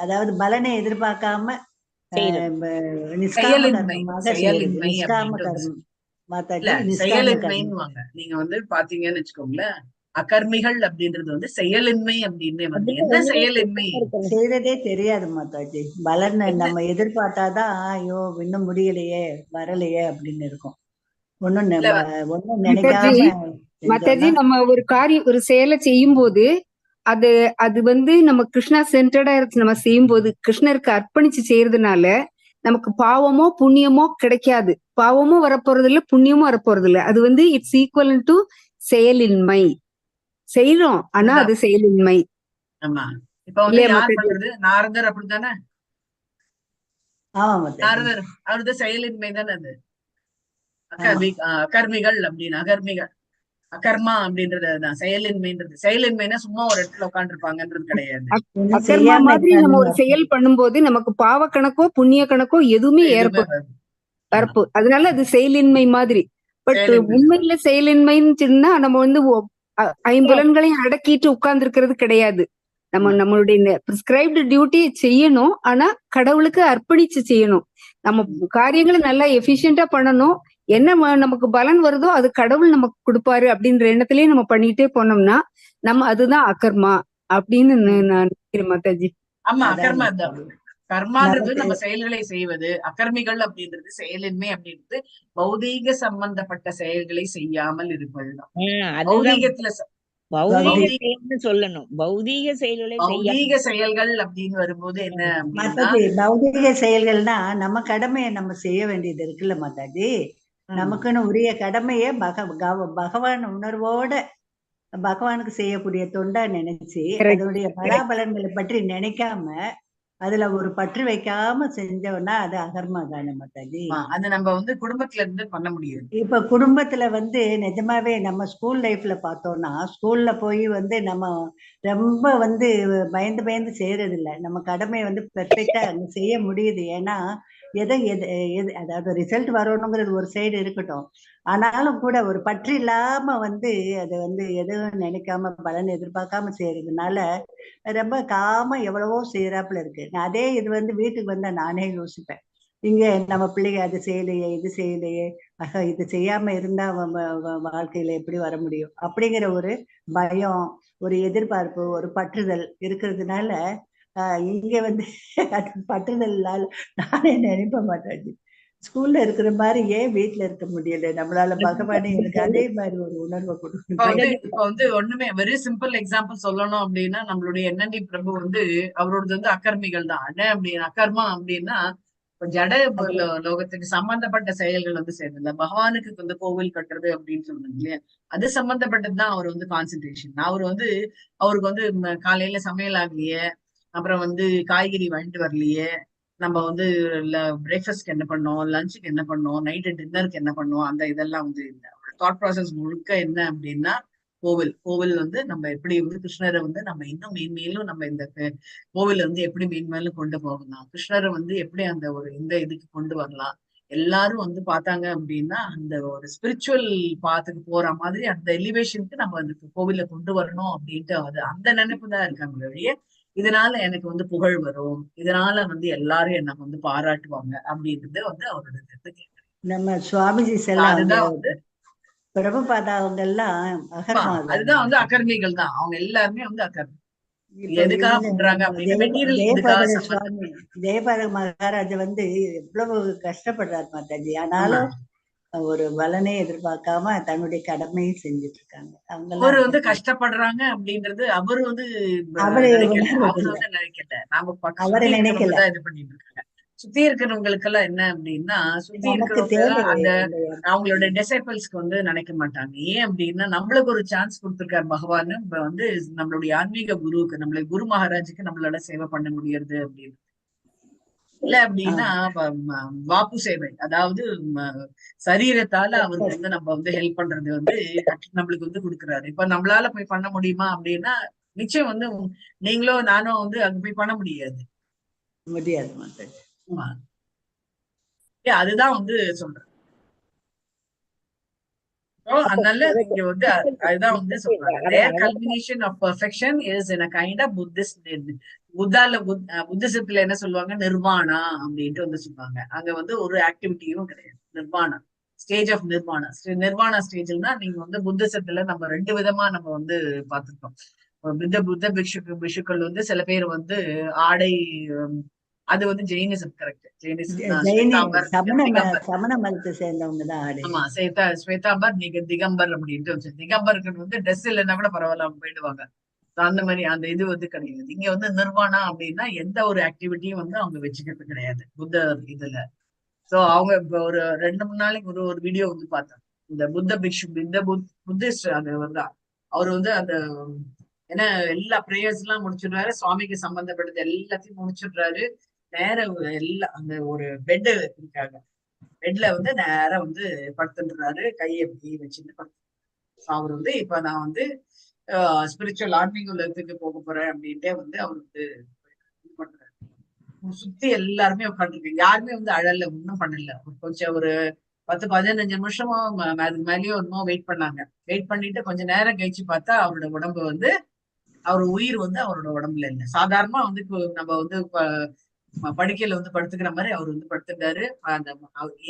B: அதாவது பலனை எதிர்பார்க்காம நிஷ்காம கர்மமாக செய்யறது. நிஷ்காம கர்மம் மாதாஜி, நிஷ்காம கர்மம்.
A: நீங்க வந்து பாத்தீங்கன்னு வச்சுக்கோங்களேன், அகர்மிகள் அப்படின்றது வந்து செயலின்மை அப்படின்னு வந்து என்ன செயலின்மை
B: செய்யறதே தெரியாது மாதாஜி. பலன் நம்ம எதிர்பார்த்தாதான் ஐயோ இன்னும் முடியலையே வரலையே அப்படின்னு இருக்கும். ஒண்ணும் நினைக்காம
E: மாதாஜி, நம்ம ஒரு செயலை செய்யும் போது அது வந்து நம்ம கிருஷ்ணா சென்டர்டா இருக்கு. நம்ம செய்யும் போது கிருஷ்ணருக்கு அர்ப்பணிச்சு செய்யறதுனால நமக்கு பாவமோ புண்ணியமோ கிடைக்காது. பாவமும் வரப்போறது இல்ல, புண்ணியமும் வரப்போறது இல்ல. அது வந்து இட்ஸ் ஈக்குவல் டு செயலின்மை. செய்யறோம் ஆனா அது செயலின்மை.
A: ஆமா. இப்ப வந்து யார் பண்றது? நாரதர் அப்படித்தானே? நாரதர் அவரது செயலின்மை தானே அது. அகர்மிகள் அப்படின்னு அகர்மா அப்படின்றது செயலின்மைன்றது. செயலின்மைனா சும்மா ஒரு இடத்துல உட்கார்ந்து இருப்பாங்கன்றது கிடையாது.
E: அகர்மா மாதிரி நம்ம ஒரு செயல் பண்ணும்போது நமக்கு பாவ கணக்கோ புண்ணிய கணக்கோ எதுவுமே ஏற்படும். அதனால அது செயலின்மை மாதிரி. பட் உண்மையில செயலின்மைன்னு சொன்னா நம்ம வந்து 5 அடக்கிட்டு உட்கார்ந்து இருக்கிறது கிடையாது. நம்மளுடைய பிரிஸ்கிரைப்டு டியூட்டியை செய்யணும். ஆனா கடவுளுக்கு அர்ப்பணிச்சு செய்யணும். நம்ம காரியங்களை நல்லா எஃபிஷியன்டா பண்ணணும். என்ன நமக்கு பலன் வருதோ அது கடவுள் நமக்கு கொடுப்பாரு அப்படின்ற எண்ணத்திலேயே நம்ம பண்ணிட்டே போனோம்னா நம்ம அதுதான் அகர்மா அப்படின்னு நான் நினைக்கிறேன் மாதாஜி.
A: ஆமா, அகர்மா தான். கர்மான்றது நம்ம செயல்களை செய்வது, அகர்மிகள் அப்படின்றது செயலின்மை அப்படின்றது பௌதீக சம்பந்தப்பட்ட செயல்களை செய்யாமல் இருப்பதுதான்.
D: சொல்லணும். பௌதீக
A: செயல்கள் அப்படின்னு வரும்போது என்ன அப்படின்னா,
B: பௌதீக செயல்கள்னா நம்ம கடமையை நம்ம செய்ய வேண்டியது இருக்குல்ல மாதாஜி. நமக்குன்னு உரிய கடமைய பகவான் உணர்வோட பகவானுக்கு செய்யக்கூடிய தொண்டா நினைச்சு அதனுடைய பலாபலன்களை பற்றி நினைக்காம அதுல ஒரு பற்று வைக்காம செஞ்சோம்னா அது அகர்மா தானே மாதாஜி.
A: அது நம்ம வந்து குடும்பத்துல இருந்து பண்ண முடியும்.
B: இப்ப குடும்பத்துல வந்து நிஜமாவே நம்ம ஸ்கூல் லைஃப்ல பார்த்தோம்னா, ஸ்கூல்ல போய் வந்து நம்ம ரொம்ப வந்து பயந்து செய்யறது இல்லை. நம்ம கடமையை வந்து பெர்ஃபெக்டா செய்ய முடியுது. ஏன்னா எது அதாவது ரிசல்ட் வரணுங்கிறது ஒரு சைடு இருக்கட்டும். ஆனாலும் கூட ஒரு பற்று இல்லாம வந்து அதை வந்து எதுவும் நினைக்காம பலன் எதிர்பார்க்காம செய்யறதுனால ரொம்ப காம எவ்வளவோ செய்யறாப்புல இருக்கு. அதே இது வந்து வீட்டுக்கு வந்தா நானே யோசிப்பேன், இங்க நம்ம பிள்ளைங்க அது செய்யலையே இது செய்யலையே, இது செய்யாம இருந்தா வாழ்க்கையில எப்படி வர முடியும் அப்படிங்கிற ஒரு பயம், ஒரு எதிர்பார்ப்பு, ஒரு பற்றுதல் இருக்கிறதுனால இங்க வந்து பற்றுதல் நானே நினைப்ப மாட்டாச்சு. ஸ்கூல்ல இருக்கிற மாதிரி ஏன் வீட்டுல இருக்க முடியல நம்மளால? பகவானே எனக்கு அதே மாதிரி ஒரு உணர்வை கொடுக்கணும்.
A: இப்ப வந்து ஒண்ணுமே வெரி சிம்பிள் எக்ஸாம்பிள் சொல்லணும் அப்படின்னா, நம்மளுடைய என்என்டி பிரபு வந்து அவரோடது வந்து அகர்மிகள் தான். அப்படின்னு அகர்மா அப்படின்னா ஜட லோகத்துக்கு சம்பந்தப்பட்ட செயல்கள் வந்து செய்யறது. பகவானுக்கு வந்து கோவில் கட்டுறது அப்படின்னு சொல்றாங்க இல்லையா, அது சம்பந்தப்பட்டதுதான் அவர் வந்து கான்சென்ட்ரேஷன். அவருக்கு வந்து காலையில சமையல் ஆகலையே, அப்புறம் வந்து காய்கறி வாங்கிட்டு வரலையே, நம்ம வந்து பிரேக்ஃபாஸ்ட்க்கு என்ன பண்ணோம், லஞ்சுக்கு என்ன பண்ணோம், நைட்டு டின்னருக்கு என்ன பண்ணோம், அந்த இதெல்லாம் வந்து இல்லை. தாட் ப்ராசஸ் முழுக்க என்ன அப்படின்னா கோவில் வந்து நம்ம எப்படி வந்து கிருஷ்ணரை வந்து நம்ம இன்னும் மேன்மேலும் நம்ம இந்த கோவில் வந்து எப்படி மேன்மேலும் கொண்டு போகலாம், கிருஷ்ணரை வந்து எப்படி அந்த ஒரு இந்த இதுக்கு கொண்டு வரலாம். எல்லாரும் வந்து பார்த்தாங்க அப்படின்னா அந்த ஒரு ஸ்பிரிச்சுவல் பாத்துக்கு போற மாதிரி அந்த எலிவேஷனுக்கு நம்ம அந்த கோவில கொண்டு வரணும் அப்படின்ட்டு அந்த நினைப்பு தான் இருக்காங்க வழிய இதனால எனக்கு வந்து புகழ் வரும், இதனால வந்து எல்லாரும் என்ன வந்து பாராட்டுவாங்க அப்படின்றது வந்து அவரோட இது.
B: நம்ம சுவாமிஜிஸ் எல்லாம்
A: அதுதான் வந்து
B: பிரபுபாதா அவங்க எல்லாம்
A: அதுதான் வந்து அகர்மிகள் தான், அவங்க எல்லாருமே வந்து அகர்மி. எதுக்காக பண்றாங்க அப்படின்னா மெட்டீரியல்
B: ஜெயபாத
A: இதுக்காக
B: சுவாமி ஜெயபாத மகாராஜ் வந்து எவ்வளவு கஷ்டப்படுறாரு மாதாஜி, ஆனாலும் ஒரு பலனை எதிர்பார்க்காம தன்னுடைய கடமையை செஞ்சுட்டு இருக்காங்க.
A: அவரு வந்து கஷ்டப்படுறாங்க அப்படின்றது அவரு வந்து
B: அவரு
A: நினைக்கல, நாம
B: அவரை நினைக்கல.
A: இது பண்ணிட்டு இருக்காங்க. சுத்தி இருக்கிறவங்களுக்கு எல்லாம் என்ன அப்படின்னா சுத்தி
B: நமக்கு
A: இருக்கிறவங்க அந்த
B: தேவை
A: அவங்களோட டிசைபிள்ஸ்க்கு வந்து நினைக்க மாட்டாங்க. ஏன் அப்படின்னா நம்மளுக்கு ஒரு சான்ஸ் கொடுத்திருக்காரு பகவான் வந்து நம்மளுடைய ஆன்மீக குருவுக்கு, நம்மளுடைய குரு மகாராஜுக்கு நம்மளோட சேவை பண்ண முடியாது அப்படின்னு. இல்ல அப்படின்னா வாப்பு சேவை, அதாவது சரீரத்தால அவருக்கு வந்து நம்ம வந்து ஹெல்ப் பண்றது வந்து நம்மளுக்கு வந்து கொடுக்குறாரு. இப்ப நம்மளால போய் பண்ண முடியுமா அப்படின்னா நிச்சயம் வந்து நீங்களும் நானும் வந்து அங்க போய் பண்ண முடியாது. அதுதான் வந்து சொல்றேன். அதனால இங்க வந்து அதுதான் வந்து சொல்றாங்க, their culmination of perfection is in a kind of Buddhist. புத்திசத்துல என்ன சொல்லுவாங்க, நிர்வாணா அப்படின்ட்டு வந்து சொல்லுவாங்க. அங்க வந்து ஒரு ஆக்டிவிட்டியும் கிடையாது, நிர்வாணா ஸ்டேஜ் ஆஃப் நிர்வாணா ஸ்டேஜ்னா நீங்க வந்து புத்திசத்துல நம்ம 2 விதமா நம்ம வந்து பார்த்திருக்கோம். புத்த பிக்ஷுக்கள் வந்து சில பேர் வந்து ஆடை, அது வந்து ஜெயினிசம், கரெக்ட்,
B: சமண மதத்தை சேர்ந்தவங்கதான் ஆடை.
A: ஆமா, ஸ்வேதாம்பர் திகம்பர் அப்படின்ட்டு திகம்பருக்கு வந்து ட்ரெஸ் இல்லைன்னா கூட பரவாயில்ல அவங்க போயிடுவாங்க. அந்த மாதிரி அந்த இது வந்து கிடையாது. இங்க வந்து நிர்வாணா அப்படின்னா எந்த ஒரு ஆக்டிவிட்டியும் வந்து அவங்க வச்சுக்கிறது கிடையாது புத்த இதுல. சோ அவங்க இப்ப ஒரு 2-3 நாளைக்கு ஒரு வீடியோ வந்து பார்த்தேன். இந்த புத்த பிக்ஷு புத்திஸ்ட் அது வந்து அவர் வந்து அந்த ஏன்னா எல்லா பிரேயர்ஸ் எல்லாம் முடிச்சிடுறாரு, சுவாமிக்கு சம்பந்தப்பட்டது எல்லாத்தையும் முடிச்சிடுறாரு. நேரம் எல்லாம் அந்த ஒரு பெட் இருக்காங்க, பெட்ல வந்து நேரம் வந்து படுத்துன்றாரு, கையை எப்படி வச்சுட்டு படுத்து. அவர் வந்து இப்ப நான் வந்து ஸ்பிரிச்சுவல் ஆன்மீக உலகத்துக்கு போக போறேன் அப்படின்ட்டே வந்து அவர் வந்து இது பண்றாரு. சுத்தி எல்லாருமே உட்காந்துருக்கு, யாருமே வந்து அழல, ஒன்றும் பண்ணல. கொஞ்சம் ஒரு 10-15 நிமிஷமா அதுக்கு மேலேயும் ஒன்றும் வெயிட் பண்ணாங்க. வெயிட் பண்ணிட்டு கொஞ்ச நேரம் கழிச்சு பார்த்தா அவரோட உடம்பு வந்து அவர் உயிர் வந்து அவரோட உடம்புல இல்லை. சாதாரணமா வந்து நம்ம வந்து படுக்கையில வந்து படுத்துக்கிற மாதிரி அவர் வந்து படுத்துட்டாரு. அந்த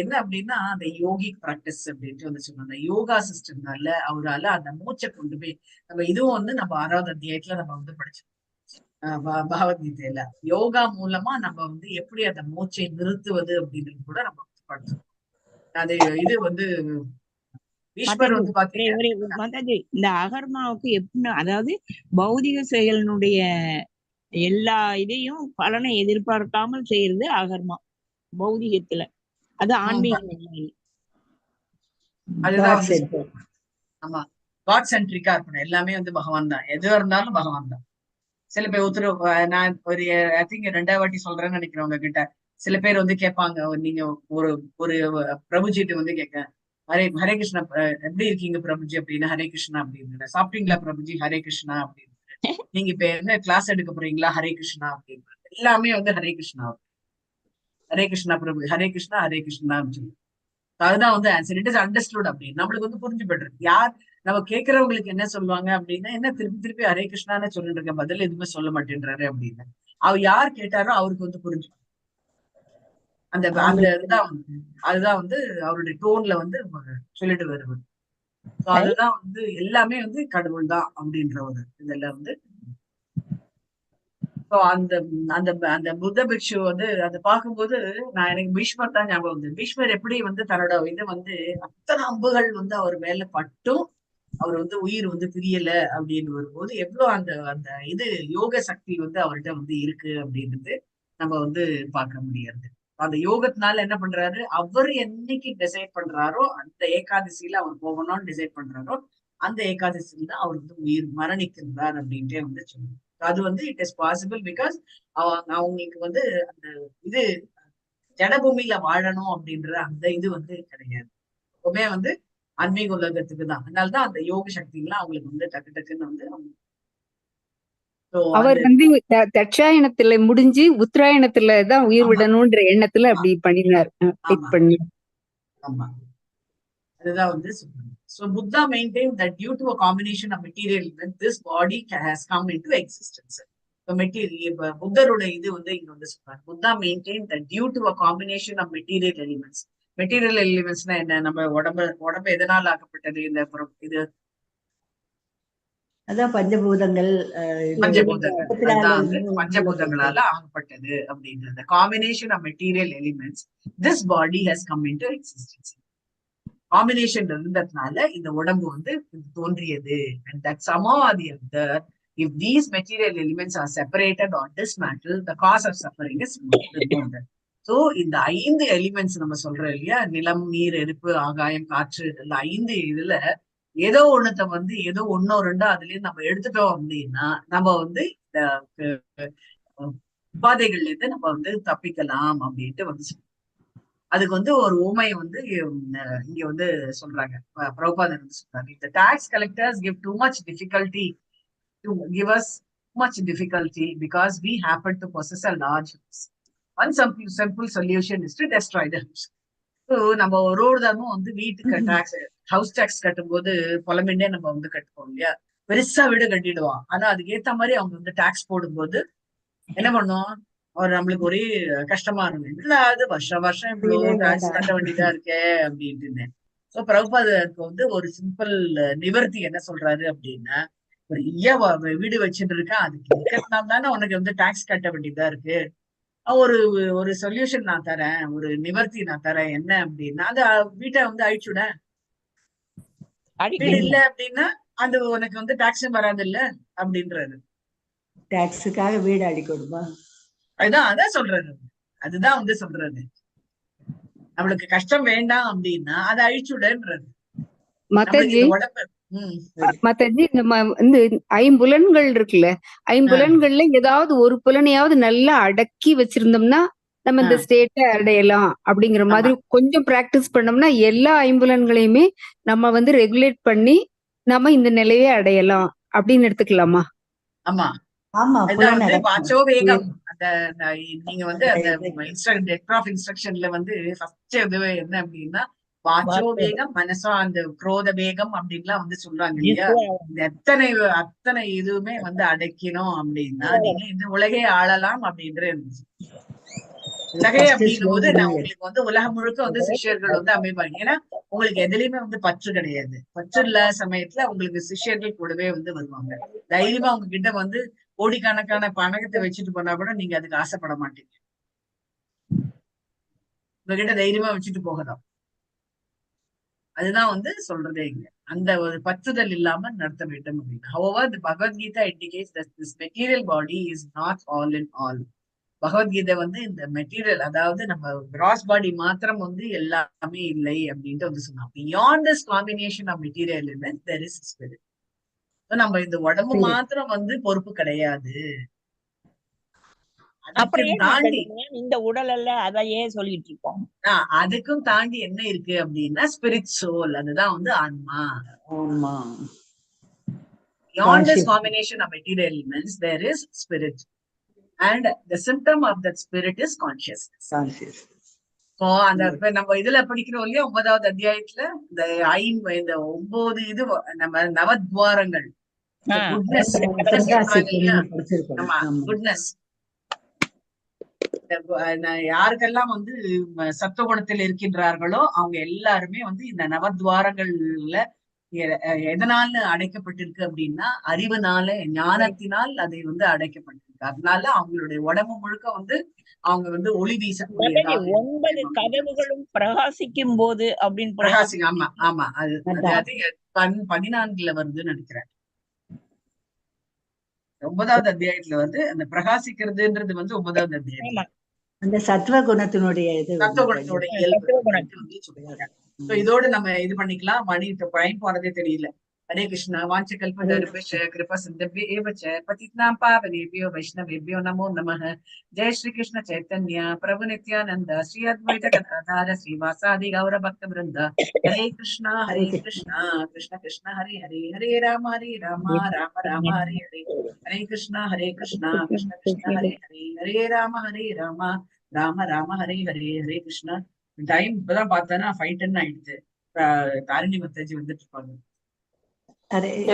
A: என்ன அப்படின்னா அந்த யோகிக் பிராக்டிஸ் அப்படின்ட்டு வந்து சொன்னாங்க, யோகா சிஸ்டம்னால அவரால் அந்த மூச்சை கொண்டு போய் நம்ம இதுவும் வந்து நம்ம 6வது அத்தியாயத்துல நம்ம வந்து படிச்சோம் பகவத்கீதையில. யோகா மூலமா நம்ம வந்து எப்படி அந்த மூச்சை நிறுத்துவது அப்படின்றது கூட நம்ம வந்து படிச்சோம். அது இது வந்து ஈஸ்வர் வந்து பாத்தீங்கன்னா
D: இந்த அகர்மாவுக்கு எப்படி, அதாவது பௌதிக செயலினுடைய எல்லா இதையும் பலனை எதிர்பார்க்காமல் செய்யறது அகர்மா பௌதிகத்துல, அது ஆன்மீகம்.
A: அதுதான் ஆமா, காட் சென்ட்ரிக்கா இருக்கணும், எல்லாமே வந்து பகவான் தான், எதுவா இருந்தாலும் பகவான் தான். சில பேர் நான் ஒரு ஐ திங்க் 2வது வாட்டி சொல்றேன்னு நினைக்கிறேன் உங்ககிட்ட. சில பேர் வந்து கேட்பாங்க, நீங்க ஒரு ஒரு பிரபுஜிட்டு வந்து கேட்க, ஹரே கிருஷ்ணா எப்படி இருக்கீங்க பிரபுஜி அப்படின்னு, ஹரே கிருஷ்ணா அப்படின்னு. சாப்பிட்டீங்களா பிரபுஜி, ஹரே கிருஷ்ணா அப்படின்னு. நீங்க இப்ப என்ன கிளாஸ் எடுக்க போறீங்களா, ஹரே கிருஷ்ணா அப்படின்னு. எல்லாமே வந்து ஹரே கிருஷ்ணா, ஹரே கிருஷ்ணா பிரபு, ஹரே கிருஷ்ணா அப்படின்னு. அதுதான் வந்து ஆன்சர். இட் இஸ் அண்டர்ஸ்டுட் அப்படின்னு நம்மளுக்கு வந்து புரிஞ்சு போயிட்டு யார் நம்ம கேட்கறவங்களுக்கு என்ன சொல்லுவாங்க அப்படின்னா, என்ன திருப்பி ஹரே கிருஷ்ணான்னு சொல்லிட்டு இருக்க, பதில் எதுவுமே சொல்ல மாட்டேன்றாரு அப்படின்னு. அவர் யார் கேட்டாரோ அவருக்கு வந்து புரிஞ்சு அந்த அதுதான் வந்து அவருடைய டோன்ல வந்து சொல்லிட்டு வருவது. அதுதான் வந்து எல்லாமே வந்து கடவுள் தான் அப்படின்ற ஒரு இதெல்லாம் வந்து அந்த அந்த அந்த புத்த பிக்ஷு வந்து அதை பார்க்கும்போது எனக்கு பீஷ்மர் தான் ஞாபகம் வந்து. பீஷ்மர் எப்படி வந்து தன்னோட இது வந்து அத்தனை அம்புகள் வந்து அவர் மேல பட்டும் அவர் வந்து உயிர் வந்து பிரியல அப்படின்னு வரும்போது எவ்வளவு அந்த அந்த இது யோக சக்தி வந்து அவர்கிட்ட வந்து இருக்கு அப்படின்றது நம்ம வந்து பார்க்க முடியாது. அந்த யோகத்தினால என்ன பண்றாரு, அவர் என்னைக்கு டிசைட் பண்றாரோ அந்த ஏகாதசியில அவர் போகணும்னு டிசைட் பண்றாரோ அந்த ஏகாதசியில தான் அவர் வந்து உயிர் மரணிக்கின்றார் அப்படின்ட்டே வந்து சொல்லுவாங்க. அது வந்து இட் இஸ் பாசிபிள் பிகாஸ் அவங்களுக்கு வந்து அந்த இது ஜடபூமியில வாழணும் அப்படின்ற அந்த இது வந்து கிடையாது. எப்பவுமே வந்து ஆன்மீக உலகத்துக்கு தான். அதனாலதான் அந்த யோக சக்தி எல்லாம் அவங்களுக்கு வந்து டக்கு டக்குன்னு வந்து
E: அவர் வந்து தட்சாயணத்துல முடிஞ்சு உத்தராயணத்துல தான் உயிர் விடணும்ன்ற எண்ணத்துல அப்படி பண்ணினார்.
A: ஆமா, அதுதான் வந்து சொல்றாங்க. So Buddha maintained that due to a combination of material elements, this body has come into existence. So புத்தருடைய இது வந்து இங்க வந்து சொல்றாங்க. Buddha maintained that due to a combination of material elements. Material எலிமெண்ட்ஸ்னா என்ன? நம்ம உடம்பு எதனால் ஆக்கப்பட்டது? இந்த இது
B: அதான் பஞ்சபூதங்கள்.
A: பஞ்சபூதங்களால ஆகப்பட்டது அப்படின்றது. Combination of material elements this body has come into existence. Combination இருந்ததுனால இந்த உடம்பு வந்து தோன்றியது. And that somehow or the other, if these material elements are separated or dismantled, the cause of suffering is removed. So இந்த 5 elements நம்ம சொல்றோம் இல்லையா, நிலம், நீர், நெருப்பு, ஆகாயம், காற்று, இந்த 5 இதுல ஏதோ ஒண்ணுத்த வந்து ஏதோ ஒன்னோ ரெண்டோ அதுலயே நம்ம எடுத்துட்டோம் அப்படின்னா நம்ம வந்து இந்த உபாதைகள்ல இருந்து நம்ம வந்து தப்பிக்கலாம் அப்படின்ட்டு வந்து அதுக்கு வந்து ஒரு ஊமை வந்து இங்க வந்து சொல்றாங்க. பிரபுபாதர் வந்து சொல்றாங்க, இந்த tax collectors give too much difficulty to give us much difficulty because we happen to possess a large house. One simple solution is to destroy the house. So நம்ம ஒரு தரமும் வந்து வீட்டுக்கு டாக்ஸ் ஹவுஸ் டாக்ஸ் கட்டும் போது புலம்பின்னே நம்ம வந்து கட்டுவோம் இல்லையா, பெருசா வீடு கட்டிடுவோம். ஆனா அதுக்கு ஏத்த மாதிரி அவங்க வந்து டாக்ஸ் போடும்போது என்ன பண்ணுவோம், அவர் நம்மளுக்கு ஒரே கஷ்டமா இருக்கும். இல்ல அது வருஷம் இவ்வளவு டாக்ஸ் கட்ட வேண்டியதா இருக்கே அப்படின்ட்டு. சோ பிரபுபாதருக்கு வந்து ஒரு சிம்பிள் நிவர்த்தி என்ன சொல்றாரு அப்படின்னா, ஒரு வீடு வச்சுட்டு இருக்கேன், அதுக்கு இருக்கிறதுனால தானே உனக்கு வந்து டாக்ஸ் கட்ட வேண்டியதா இருக்கு. ஒரு சொல்யூஷன் நான் தரேன், ஒரு நிவர்த்தி நான் தரேன். என்ன அப்படின்னா, அந்த வீட்டை வந்து அழிச்சுட. வீடு இல்ல அப்படின்னா அது உனக்கு வந்து டாக்ஸும் வராது இல்ல அப்படின்றது.
B: டாக்ஸுக்காக வீடு அடிக்கணுமா?
A: அதான் சொல்றது. அதுதான் வந்து சொல்றது, நம்மளுக்கு கஷ்டம் வேண்டாம் அப்படின்னா அதை அழிச்சுடன்றது.
E: மத்தஜி நம்ம வந்து ஐம்புலன்கள் இருக்குல்ல, ஐம்புலன்கள்ல ஏதாவது ஒரு புலனையாவது நல்லா அடக்கி வச்சிருந்தோம்னா நம்ம இந்த ஸ்டேட்டை அடையலாம் அப்படிங்கிற மாதிரி கொஞ்சம் பிராக்டிஸ் பண்ணோம்னா எல்லா ஐம்புலன்களையுமே நம்ம வந்து ரெகுலேட் பண்ணி நம்ம இந்த நிலையை அடையலாம் அப்படின்னு எடுத்துக்கலாமா?
A: ஆமா, வாச்சோ வேகம். அந்த நீங்க வந்து அந்த இன்ஸ்ட்ரக்ஷன்ல வந்து ஃபர்ஸ்ட் என்ன அப்படின்னா, வாச்சோ வேகம், மனசோ அந்த குரோத வேகம் அப்படின்லாம் வந்து சொல்றாங்க இல்லையா. அத்தனை இதுவுமே வந்து அடைக்கணும் அப்படின்னா நீங்க இந்த உலகை ஆளலாம் அப்படின்ற உலகை அப்படிங்கும் போது நான் உங்களுக்கு வந்து உலகம் முழுக்க வந்து சிஷ்யர்கள் வந்து அமைப்பாங்க. ஏன்னா உங்களுக்கு எதுலயுமே வந்து பற்று கிடையாது. பற்று இல்லாத சமயத்துல உங்களுக்கு சிஷ்யர்கள் கூடவே வந்து வருவாங்க. தைரியமா அவங்க கிட்ட வந்து கோடிக்கணக்கான பணத்தை வச்சுட்டு போனா கூட நீங்க அதுக்கு ஆசைப்பட மாட்டீங்க. உங்ககிட்ட தைரியமா வச்சுட்டு போகலாம். அதுதான் வந்து சொல்றதே இங்க. அந்த ஒரு பற்றுதல் இல்லாம நடத்த வேண்டும் அப்படின்னு. However, the Bhagavad Gita indicates that this material body is not all in all. Bhagavad Gita வந்து இந்த மெட்டீரியல், அதாவது நம்ம கிராஸ் பாடி மாத்திரம் வந்து எல்லாமே இல்லை அப்படின்ட்டு வந்து சொன்னாங்க. Beyond this combination of material elements there is spirit. நம்ம இந்த உடம்பு மாத்திரம் வந்து பொறுப்பு கிடையாது. தாண்டி
D: இந்த உடல் அல்ல, அதையே சொல்லிட்டு இருக்கோம்.
A: அதுக்கும் தாண்டி என்ன இருக்கு அப்படின்னா ஸ்பிரிட் சோல், அதுதான் வந்து ஆன்மா. Beyond this combination of material elements, there is spirit. And the symptom of that spirit is consciousness. So அந்த நம்ம இதுல படிக்கிறோம் இல்லையா, 9வது அத்தியாயத்துல இந்த 9 இது நம்ம நவத்வாரங்கள், குட்னஸ், குட்னஸ். யாருக்கெல்லாம் வந்து சத்துவகுணத்தில் இருக்கின்றார்களோ அவங்க எல்லாருமே வந்து இந்த நவத்வாரங்கள்ல எதனால அடைக்கப்பட்டிருக்கு அப்படின்னா அறிவுனால, ஞானத்தினால் அதை வந்து அடைக்கப்பட்டிருக்கு. அதனால அவங்களுடைய உடம்பு முழுக்க வந்து அவங்க வந்து ஒளி வீசக்கூடியதாக
D: 9 கதவுகளும் பிரகாசிக்கும் போது அப்படின்னு
A: பிரகாசிக்கும். ஆமா ஆமா, அது 14ல வருதுன்னு நினைக்கிறேன். 9வது அத்தியாயத்துல வந்து அந்த பிரகாசிக்கிறதுன்றது வந்து 9வது அத்தியாயம்.
B: அந்த சத்துவ குணத்தினுடைய
A: இயல்பு வந்து சொல்லுவாங்க. இதோடு நம்ம இது பண்ணிக்கலாம். மணி டைம் போறதே தெரியல. हरे कृष्ण वाञ्छकल्पतरुभ्यश्च कृपासिन्धुभ्य एव च पतितानां पावनेभ्यो वैष्णवेभ्यो नमो नमः। जय श्री कृष्ण चैतन्य प्रभु नित्यानंद श्री अद्वैत गदाधर श्रीवासादि गौर भक्त वृंद। हरे कृष्ण कृष्ण कृष्ण हरे हरे हरे राम राम राम हरे हरे। हरे कृष्ण कृष्ण कृष्ण हरे हरे हरे राम राम राम हरे हरे। हरे कृष्ण டைம் இப்பதான் பார்த்தேன்னா 5:10 ஆயிடுச்சு. தாரிணி மத்தாஜி வந்துட்டு இருப்பாங்க.
B: அரே